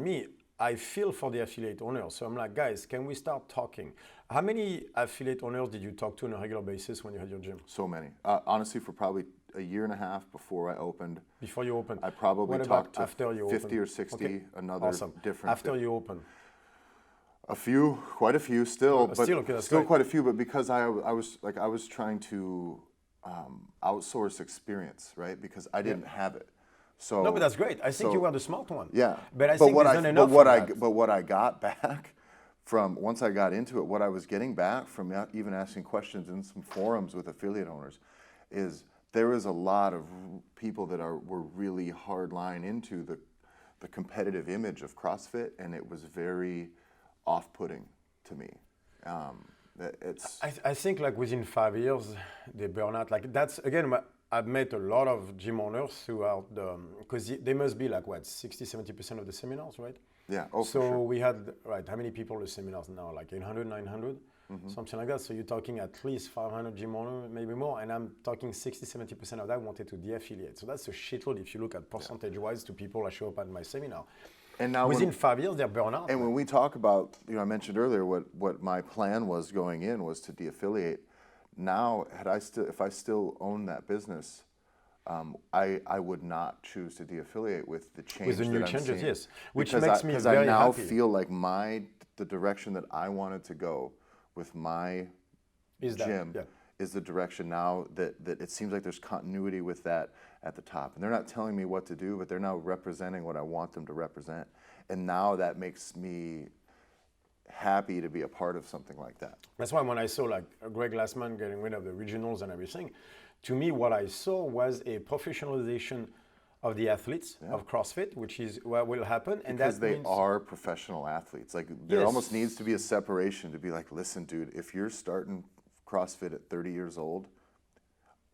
I feel for the affiliate owners. So I'm like, guys, can we start talking? How many affiliate owners did you talk to on a regular basis when you had your gym? So many. Honestly, for probably a year and a half before I opened. Before you opened? I probably talked to after you 50 opened? or 60, another different. After you opened? Quite a few still, but still quite a few. But because I was trying to outsource experience, right? Because I didn't have it. So no, but that's great. I think you were the smart one. Yeah, but I think there's not enough. But what I got back from once I got into it, what I was getting back from even asking questions in some forums with affiliate owners, is there is a lot of people that were really hardline into the competitive image of CrossFit, and it was very off-putting to me. I think like within 5 years, they burn out. Like that's, again, I've met a lot of gym owners throughout because they must be like what, 60-70% of the seminars, right? Yeah, oh, so for sure. we had, right, how many people in the seminars now? Like 800, 900? Something like that. So you're talking at least 500 gym owners, maybe more. And I'm talking 60-70% of that wanted to de-affiliate. So that's a shitload if you look at percentage-wise to people that show up at my seminar. And now within 5 years, they're burnt out. And when we talk about, I mentioned earlier what my plan was going in was to de-affiliate. Now, if I still own that business, I would not choose to de-affiliate with the change. With the new that I'm changes, seeing. yes. Which because makes me very happy. Because I now happy. feel like the direction that I wanted to go with my gym is the direction now that it seems like there's continuity with that at the top. And they're not telling me what to do, but they're now representing what I want them to represent. And now that makes me happy to be a part of something like that. That's why when I saw like Greg Glassman getting rid of the regionals and everything, to me what I saw was a professionalization of the athletes of CrossFit, which is what will happen. And because that they are professional athletes. Like there almost needs to be a separation to be like, listen, dude, if you're starting CrossFit at 30 years old,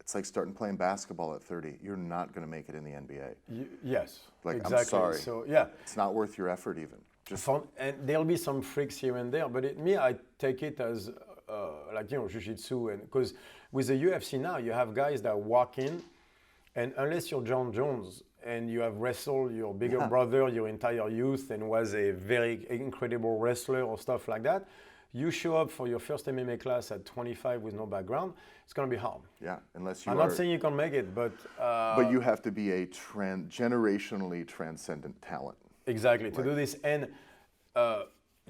it's like starting playing basketball at 30. You're not going to make it in the NBA. Yes, like, exactly. I'm sorry. So yeah, it's not worth your effort even. Just and there'll be some freaks here and there, but I take it as like jiu-jitsu, and because with the UFC now, you have guys that walk in, and unless you're John Jones and you have wrestled your bigger brother your entire youth and was a very incredible wrestler or stuff like that, you show up for your first MMA class at 25 with no background, it's going to be hard. Yeah, unless you I'm not saying you can make it, but you have to be a generationally transcendent talent. Exactly, to do this. And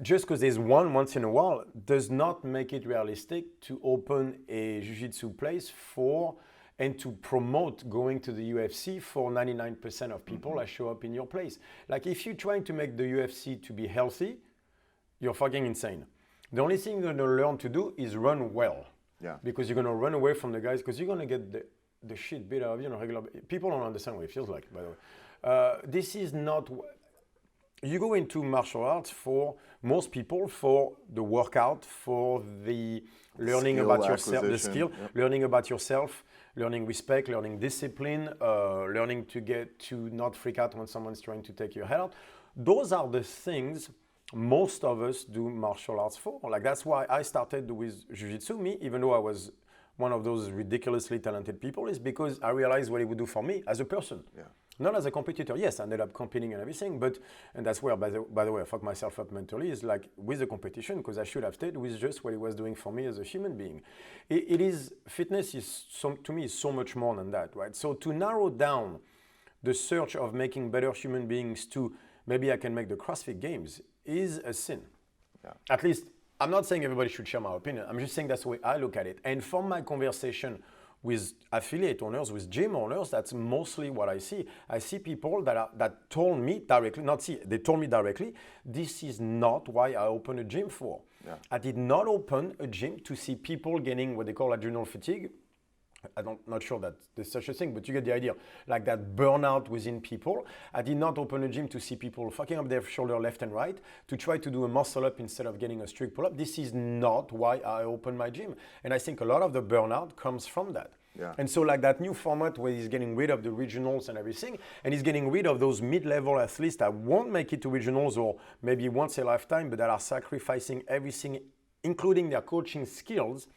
just because there's one once in a while does not make it realistic to open a jiu-jitsu place and to promote going to the UFC for 99% of people that show up in your place. Like if you're trying to make the UFC to be healthy, you're fucking insane. The only thing you're going to learn to do is run well. Yeah. Because you're going to run away from the guys, because you're going to get the shit beat out of you on a regular basis. People don't understand what it feels like, by the way. This is not... You go into martial arts for most people for the workout, for the learning skill about yourself, the acquisition. skill, learning about yourself, learning respect, learning discipline, learning to not freak out when someone's trying to take your head out. Those are the things most of us do martial arts for. Like that's why I started with jiu-jitsu. Me, even though I was one of those ridiculously talented people, is because I realized what it would do for me as a person. Yeah. Not as a competitor. Yes, I ended up competing and everything, and that's where, by the way, I fucked myself up mentally, is like with the competition, because I should have stayed with just what it was doing for me as a human being. Fitness is, to me, is so much more than that, right? So to narrow down the search of making better human beings to maybe I can make the CrossFit Games is a sin. Yeah. At least, I'm not saying everybody should share my opinion. I'm just saying that's the way I look at it. And from my conversation with affiliate owners, with gym owners, that's mostly what I see. I see people that told me directly, they told me directly, this is not why I opened a gym for. Yeah. I did not open a gym to see people getting what they call adrenal fatigue. I'm not sure that there's such a thing, but you get the idea. Like that burnout within people. I did not open a gym to see people fucking up their shoulder left and right, to try to do a muscle up instead of getting a strict pull up. This is not why I opened my gym. And I think a lot of the burnout comes from that. Yeah. And so like that new format where he's getting rid of the regionals and everything, and he's getting rid of those mid-level athletes that won't make it to regionals or maybe once a lifetime, but that are sacrificing everything, including their coaching skills,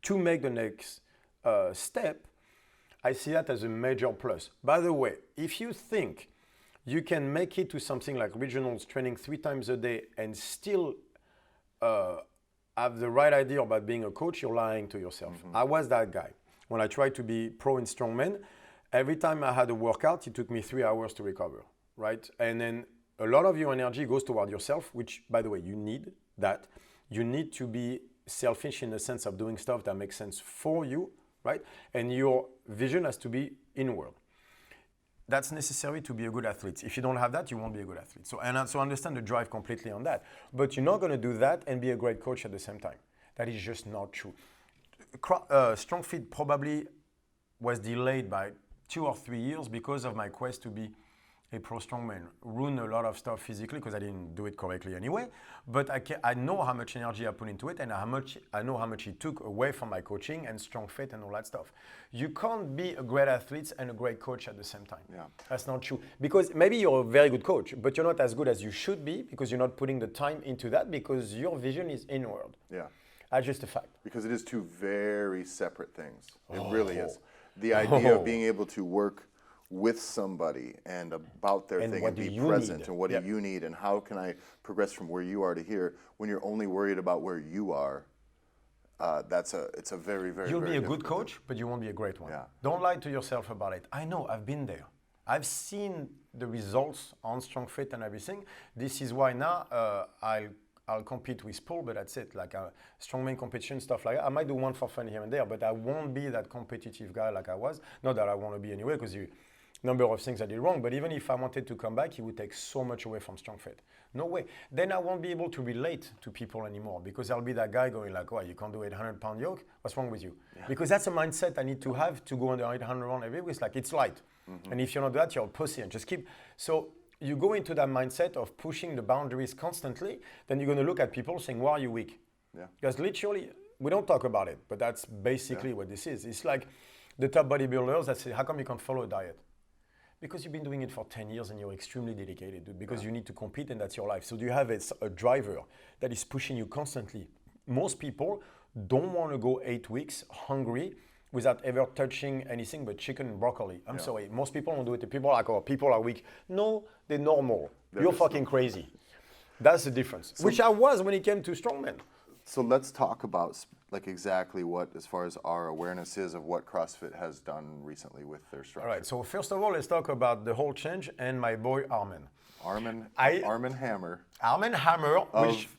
to make the next step. I see that as a major plus. By the way, if you think you can make it to something like regionals, training 3 times a day, and still have the right idea about being a coach, you're lying to yourself. Mm-hmm. I was that guy. When I tried to be pro in strongman, every time I had a workout, it took me 3 hours to recover, right? And then a lot of your energy goes toward yourself, which, by the way, you need that. You need to be selfish in the sense of doing stuff that makes sense for you, right? And your vision has to be inward. That's necessary to be a good athlete. If you don't have that, you won't be a good athlete. So I understand the drive completely on that. But you're not going to do that and be a great coach at the same time. That is just not true. StrongFit probably was delayed by 2 or 3 years because of my quest to be a pro strongman, ruin a lot of stuff physically because I didn't do it correctly anyway. But I know how much energy I put into it, and I know how much it took away from my coaching and StrongFit and all that stuff. You can't be a great athlete and a great coach at the same time. Yeah. That's not true. Because maybe you're a very good coach, but you're not as good as you should be because you're not putting the time into that because your vision is inward. Yeah. That's just a fact. Because it is two very separate things. It really is. The idea of being able to work with somebody and about their thing and be present and what do you need and how can I progress from where you are to here when you're only worried about where you are. It's a very, very, You'll very be a good coach, but you won't be a great one. Yeah. Don't lie to yourself about it. I know, I've been there. I've seen the results on StrongFit and everything. This is why now I'll compete with Paul, but that's it. Like a strongman competition, stuff like that. I might do one for fun here and there, but I won't be that competitive guy like I was. Not that I want to be anyway, because number of things I did wrong, but even if I wanted to come back, it would take so much away from StrongFit. No way. Then I won't be able to relate to people anymore because I'll be that guy going like, oh, you can't do 800-pound yoke? What's wrong with you? Yeah. Because that's a mindset I need to have to go under 800 round every week. It's like, it's light. And if you're not that, you're a pussy and just keep. So you go into that mindset of pushing the boundaries constantly, then you're going to look at people saying, why are you weak? Yeah. Because literally, we don't talk about it, but that's basically what this is. It's like the top bodybuilders that say, how come you can't follow a diet? Because you've been doing it for 10 years and you're extremely dedicated, dude, because you need to compete and that's your life. So do you have a driver that is pushing you constantly? Most people don't want to go 8 weeks hungry without ever touching anything but chicken and broccoli. I'm sorry, most people don't do it. People are like, oh, people are weak. No, they're normal. You're fucking crazy. That's the difference, which I was when it came to strongman. So let's talk about like exactly what, as far as our awareness is of what CrossFit has done recently with their structure. All right, so first of all, let's talk about the whole change and my boy Aaaaaand. Aaaaaand Hammer. Aaaaaand Hammer,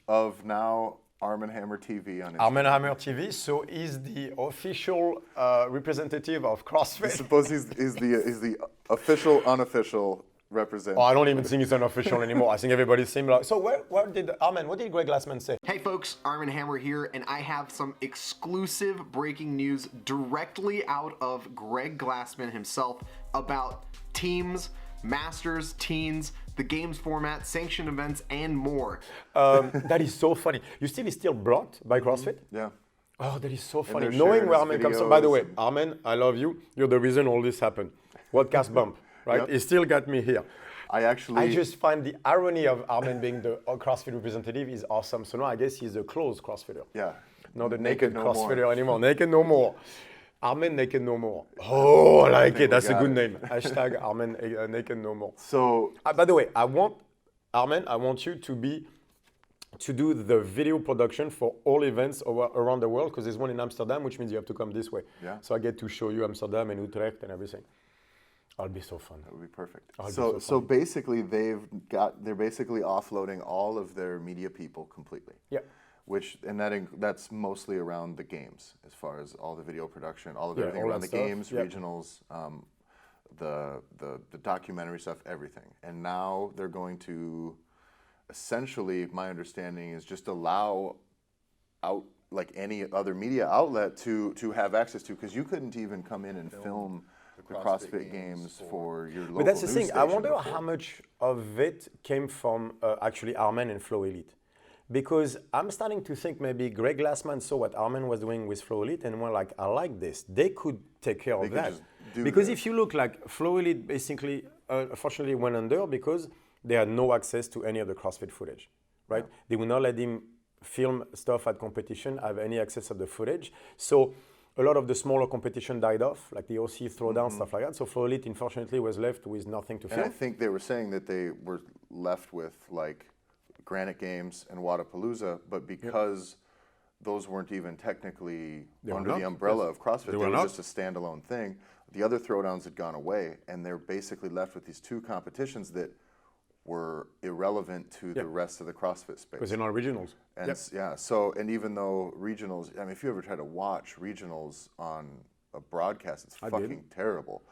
of now Aaaaaand Hammer TV on Instagram. Aaaaaand Hammer TV, so he's the official representative of CrossFit. I suppose he's the official, unofficial representative. Oh, I don't even think it's unofficial anymore. I think everybody's similar. So what did Greg Glassman say? Hey folks, Aaaaaand Hammer here, and I have some exclusive breaking news directly out of Greg Glassman himself about teams, masters, teens, the games format, sanctioned events, and more. That is so funny. He's still blocked by CrossFit? Yeah. Oh, that is so funny. Knowing where Aaaaaand comes from. By the way, Aaaaaand, I love you. You're the reason all this happened. Podcast bump, right? Yep. It still got me here. I just find the irony of Aaaaaand being the CrossFit representative is awesome. So now I guess he's a closed CrossFitter. Yeah. Not the naked CrossFitter anymore. Naked no more. Aaaaaand Naked No More. Oh, I like it. That's a good name. Hashtag Aaaaaand Naked No More. So, by the way, Aaaaaand, I want you to do the video production for all events around the world because there's one in Amsterdam, which means you have to come this way. Yeah. So I get to show you Amsterdam and Utrecht and everything. That'll be so fun. That would be perfect. So basically, they're basically offloading all of their media people completely. Yeah. That's mostly around the games, as far as all the video production, all of everything around the games, regionals, the documentary stuff, everything. And now they're going to, essentially, my understanding is just allow out like any other media outlet to have access to, because you couldn't even come in and film the CrossFit games for your local. But that's the thing. I wonder before. how much of it came from actually Aaaaaand and Flow Elite. Because I'm starting to think maybe Greg Glassman saw what Aaaaaand was doing with Flow Elite and were like, I like this. They could take care of that. Because if you look like Flow Elite basically, unfortunately went under because they had no access to any of the CrossFit footage, right? Yeah. They would not let him film stuff at competition, have any access of the footage. So a lot of the smaller competition died off, like the OC throwdown, stuff like that. So Flow Elite, unfortunately, was left with nothing to film. And I think they were saying that they were left with like Granite Games and Wadapalooza, but because those weren't even technically under the umbrella of CrossFit, they were just a standalone thing. The other throwdowns had gone away, and they're basically left with these two competitions that were irrelevant to the rest of the CrossFit space. Because they're not regionals. And and even though regionals, I mean, if you ever try to watch regionals on a broadcast, it's fucking terrible.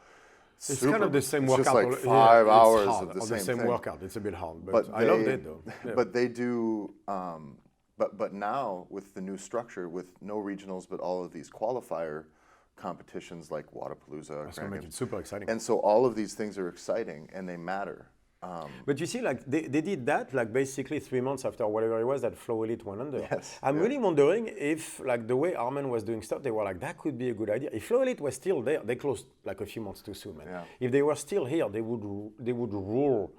It's kind of the same workout. It's just like 5 hours of the same thing. Workout. It's a bit hard, but I loved it though. Yeah. But they do, but now with the new structure, with no regionals, but all of these qualifier competitions like Wodapalooza. That's going to make it super exciting. And so all of these things are exciting and they matter. But you see, like they did that like basically 3 months after whatever it was that Flow Elite went under. Yes, I'm really wondering if like the way Aaaaaand was doing stuff, they were like, that could be a good idea. If Flow Elite was still there, they closed like a few months too soon, man. Yeah. If they were still here, they would rule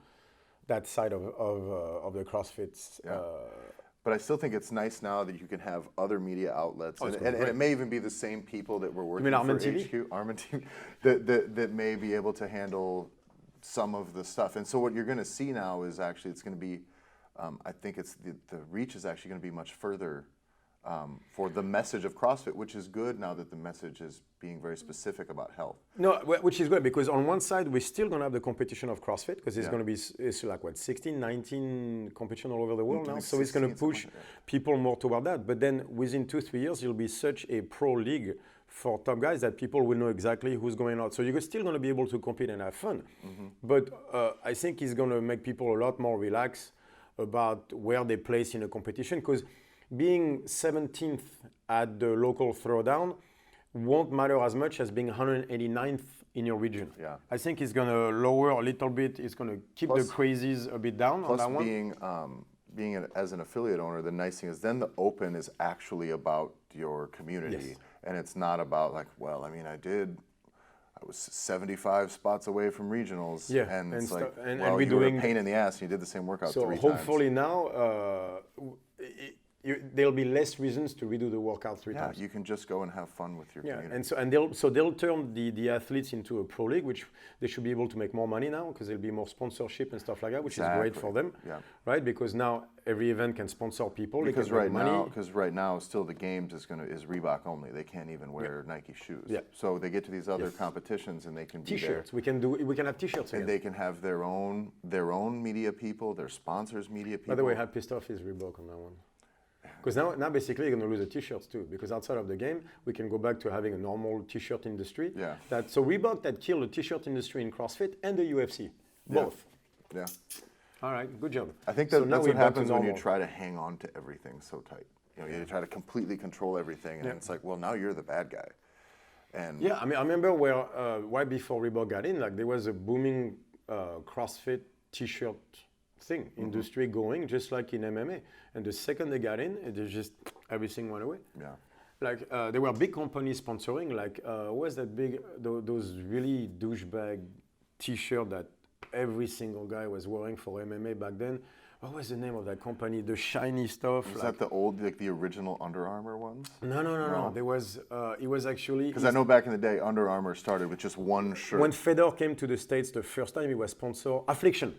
that side of the CrossFit. Yeah. But I still think it's nice now that you can have other media outlets, Oh, and it may even be the same people that were working mean for Aaaaaand TV? HQ, Aaaaaand TV, that may be able to handle some of the stuff. And so what you're going to see now is actually it's going to be, I think it's the reach is actually going to be much further for the message of CrossFit, which is good now that the message is being very specific about health. No, which is good because on one side we're still going to have the competition of CrossFit because it's going to be it's like what 16, 19 competition all over the world now. So it's going to push people more toward that. But then within 2-3 years, it'll be such a pro league for top guys that people will know exactly who's going out. So you're still going to be able to compete and have fun. But I think it's going to make people a lot more relaxed about where they place in a competition because being 17th at the local throwdown won't matter as much as being 189th in your region. Yeah. I think it's going to lower a little bit. It's going to keep the crazies a bit down on that one. Being as an affiliate owner, the nice thing is then the Open is actually about your community. Yes. And it's not about like, well, I mean, I was 75 spots away from regionals. Yeah. And it's like, and well, we you were a doing pain in the ass and you did the same workout 3 times. So hopefully now there'll be less reasons to redo the workout 3 times. You can just go and have fun with your community. And they'll turn the athletes into a pro league, which they should be able to make more money now because there'll be more sponsorship and stuff like that, which is great for them, right? Because now every event can sponsor people. Because right now, still the games is Reebok only. They can't even wear Nike shoes. Yeah. So they get to these other competitions and they can be T-shirts. there. We can have T-shirts. And they can have their own media people, their sponsors' media people. By the way, how pissed off is Reebok on that one? Because now basically you're going to lose the T-shirts too. Because outside of the game, we can go back to having a normal T-shirt industry. Yeah. So Reebok that killed the T-shirt industry in CrossFit and the UFC, both. Yeah. All right, good job. I think that's what happens when you try to hang on to everything so tight. You try to completely control everything, and it's like, well, now you're the bad guy. And yeah, I mean, I remember where right before Reebok got in, like there was a booming CrossFit T-shirt thing industry going, just like in MMA. And the second they got in, it just everything went away. Yeah. Like there were big companies sponsoring. Like what was that big? Those really douchebag T-shirt that every single guy was wearing for MMA back then. What was the name of that company? The shiny stuff. Was that the old, like the original Under Armour ones? No. There was. It was actually. Because I know back in the day, Under Armour started with just one shirt. When Fedor came to the States the first time, he was sponsored Affliction.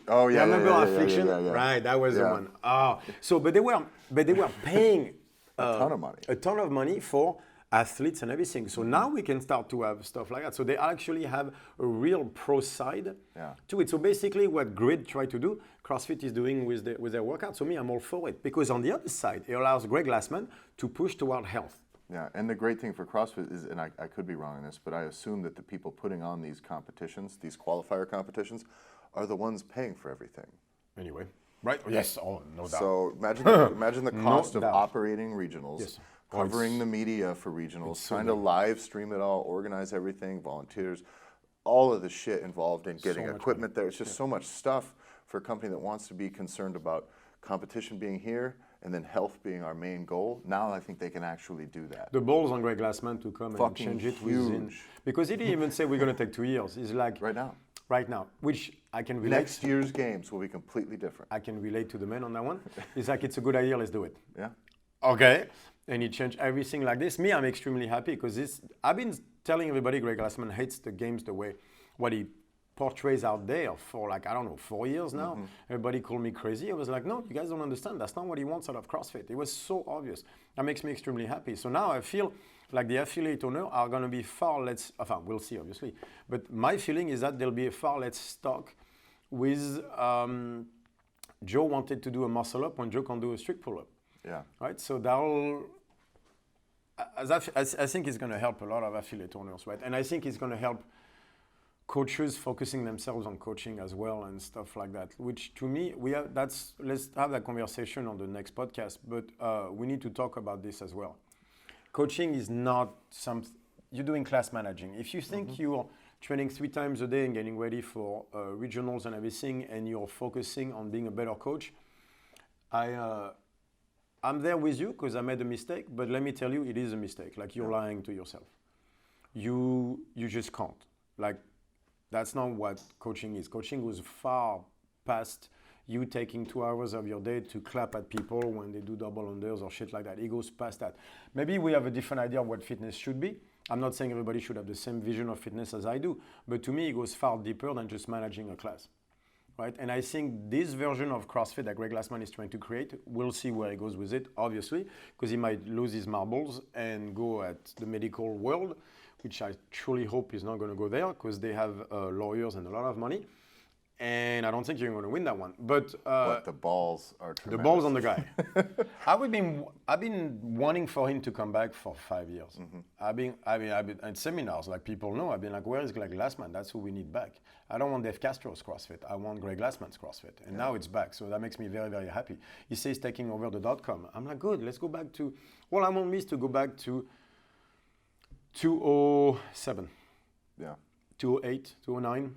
Oh yeah, remember Affliction? Yeah. Right, that was the one. So but they were paying a ton of money for athletes and everything. So now we can start to have stuff like that. So they actually have a real pro side to it. So basically what Grid tried to do, CrossFit is doing with their workout. So me, I'm all for it. Because on the other side, it allows Glassman to push toward health. Yeah, and the great thing for CrossFit is, and I could be wrong on this, but I assume that the people putting on these competitions, these qualifier competitions, are the ones paying for everything. Anyway, right? Yes, no doubt. So imagine the cost of operating regionals, covering the media for regionals, trying to live stream it all, organize everything, volunteers, all of the shit involved in getting equipment there. It's just so much stuff for a company that wants to be concerned about competition being here and then health being our main goal. Now I think they can actually do that. The balls on Glassman to come and change it within. Because he didn't even say we're going to take 2 years. He's like... Right now, which I can relate. Next year's games will be completely different. I can relate to the man on that one. It's like, it's a good idea, let's do it. Yeah. Okay. And he changed everything like this. Me, I'm extremely happy because I've been telling everybody Glassman hates the games the way what he portrays out there for 4 years now. Everybody called me crazy. I was like, no, you guys don't understand. That's not what he wants out of CrossFit. It was so obvious. That makes me extremely happy. So now I feel like the affiliate owners are going to be far less, we'll see obviously, but my feeling is that there'll be far less stock with Joe wanted to do a muscle up when Joe can do a strict pull up. Yeah. Right? So I think it's going to help a lot of affiliate owners, right? And I think it's going to help coaches focusing themselves on coaching as well and stuff like that, which to me, let's have that conversation on the next podcast, but we need to talk about this as well. Coaching is not something, you're doing class managing. If you think you're training 3 times a day and getting ready for regionals and everything, and you're focusing on being a better coach, I'm there with you because I made a mistake, but let me tell you, it is a mistake. Like, you're lying to yourself. You just can't. Like, that's not what coaching is. Coaching was far past you taking 2 hours of your day to clap at people when they do double unders or shit like that. It goes past that. Maybe we have a different idea of what fitness should be. I'm not saying everybody should have the same vision of fitness as I do, but to me, it goes far deeper than just managing a class. Right? And I think this version of CrossFit that Greg Glassman is trying to create, we'll see where he goes with it, obviously, because he might lose his marbles and go at the medical world, which I truly hope he's not going to go there, because they have lawyers and a lot of money. And I don't think you're going to win that one. But the balls are tremendous. The balls on the guy. I've been wanting for him to come back for 5 years. I've been at seminars, like, people know. I've been like, where is Greg Glassman? That's who we need back. I don't want Dave Castro's CrossFit. I want Greg Glassman's CrossFit. And now it's back. So that makes me very, very happy. He says taking over the .com. I'm like, good. Let's go back to. All I want me is to go back to 2007. Yeah. 2008, 2009.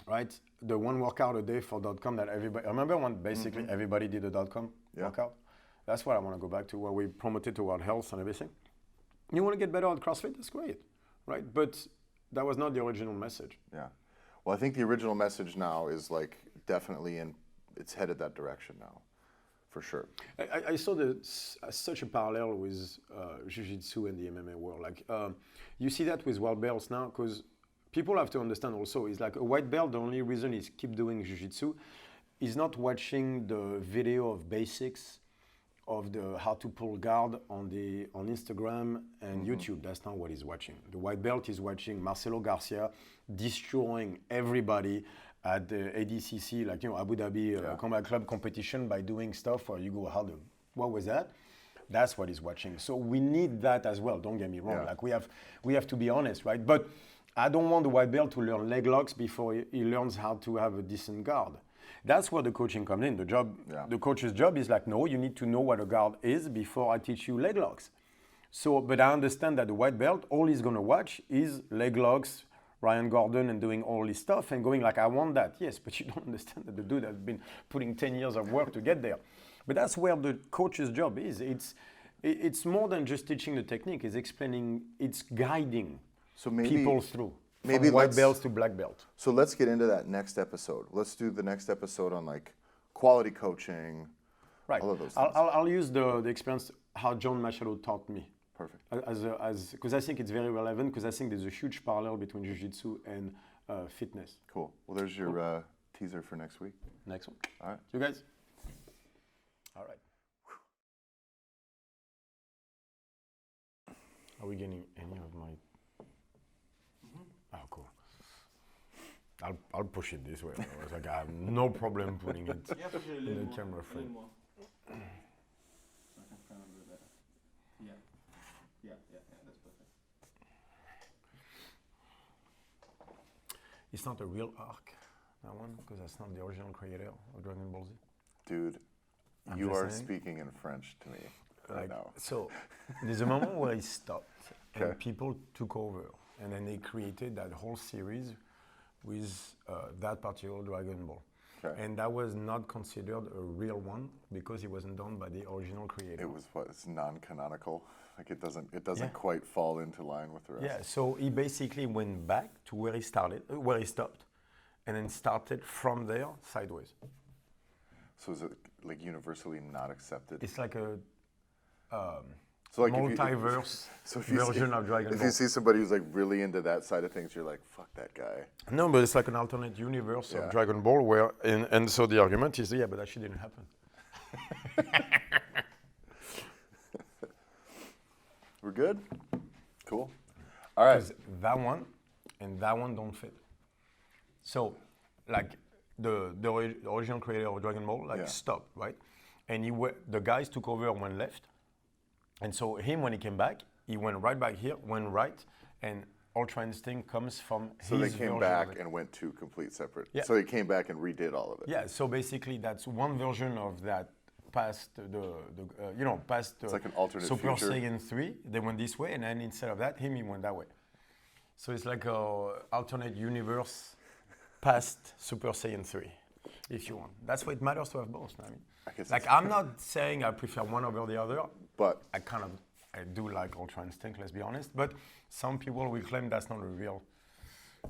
Right? The one workout a day for .com that everybody, remember when basically everybody did a .com workout? That's what I want to go back to, where we promoted toward health and everything. You want to get better at CrossFit? That's great, right? But that was not the original message. Yeah. Well, I think the original message now is, like, definitely it's headed that direction now, for sure. I saw such a parallel with Jiu-Jitsu and the MMA world. Like, you see that with white belts now, because people have to understand also, is like a white belt, the only reason is keep doing Jiu-Jitsu is not watching the video of basics of the how to pull guard on Instagram and YouTube. That's not what he's watching. The white belt is watching Marcelo Garcia destroying everybody at the ADCC, like, Abu Dhabi Combat Club competition by doing stuff where you go, what was that? That's what he's watching. So we need that as well, don't get me wrong. Like, we have to be honest, right? But I don't want the white belt to learn leg locks before he learns how to have a decent guard. That's where the coaching comes in. The coach's job is like, no, you need to know what a guard is before I teach you leg locks. So, but I understand that the white belt, all he's going to watch is leg locks, Ryan Gordon, and doing all this stuff and going like, I want that. Yes, but you don't understand that the dude has been putting 10 years of work to get there. But that's where the coach's job is. It's more than just teaching the technique. It's explaining, it's guiding people through. Maybe from white belts to black belt. So let's get into that next episode. Let's do the next episode on, like, quality coaching, right. All of those things. I'll use the experience how John Machado taught me. Perfect. Because I think it's very relevant, because I think there's a huge parallel between Jiu-Jitsu and fitness. Cool. Well, there's your teaser for next week. Next one. All right. You guys? All right. Are we getting any of my... Oh, cool. I'll push it this way. I was like, I have no problem putting it in the camera frame. Yeah, that's perfect. It's not a real arc, that one, because that's not the original creator of Dragon Ball Z. Dude, you are speaking in French to me right now. So there's a moment where he stopped and people took over. And then they created that whole series with that particular Dragon Ball. Okay. And that was not considered a real one because it wasn't done by the original creator. It's non-canonical. Like, it doesn't quite fall into line with the rest. Yeah, so he basically went back to where he stopped, and then started from there sideways. So is it, like, universally not accepted? It's like a so, like, multiverse version of Dragon Ball. If you see somebody who's, like, really into that side of things, you're like, fuck that guy. No, but it's like an alternate universe of Dragon Ball where, and so the argument is, but that shit didn't happen. We're good? Cool. All right. Because that one and that one don't fit. So, like, the original creator of Dragon Ball, stopped, right? And the guys took over and went left. And so when he came back, he went right back here, went right, and Ultra Instinct comes from his So they came back of it. and went two complete separate. Yeah. So they came back and redid all of it. Yeah, so basically that's one version of that past past It's like an alternate Super future. Saiyan 3, they went this way, and then instead of that, he went that way. So it's like a alternate universe past Super Saiyan 3, if you want. That's why it matters to have both. I mean, I'm not saying I prefer one over the other, but I do like Ultra Instinct, let's be honest. But some people will claim that's not a real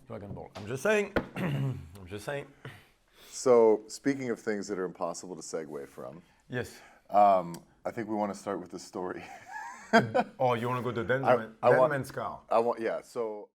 Dragon Ball. I'm just saying. I'm just saying. So, speaking of things that are impossible to segue from, Yes. I think we want to start with the story. Oh, you want to go to Deadman's car? So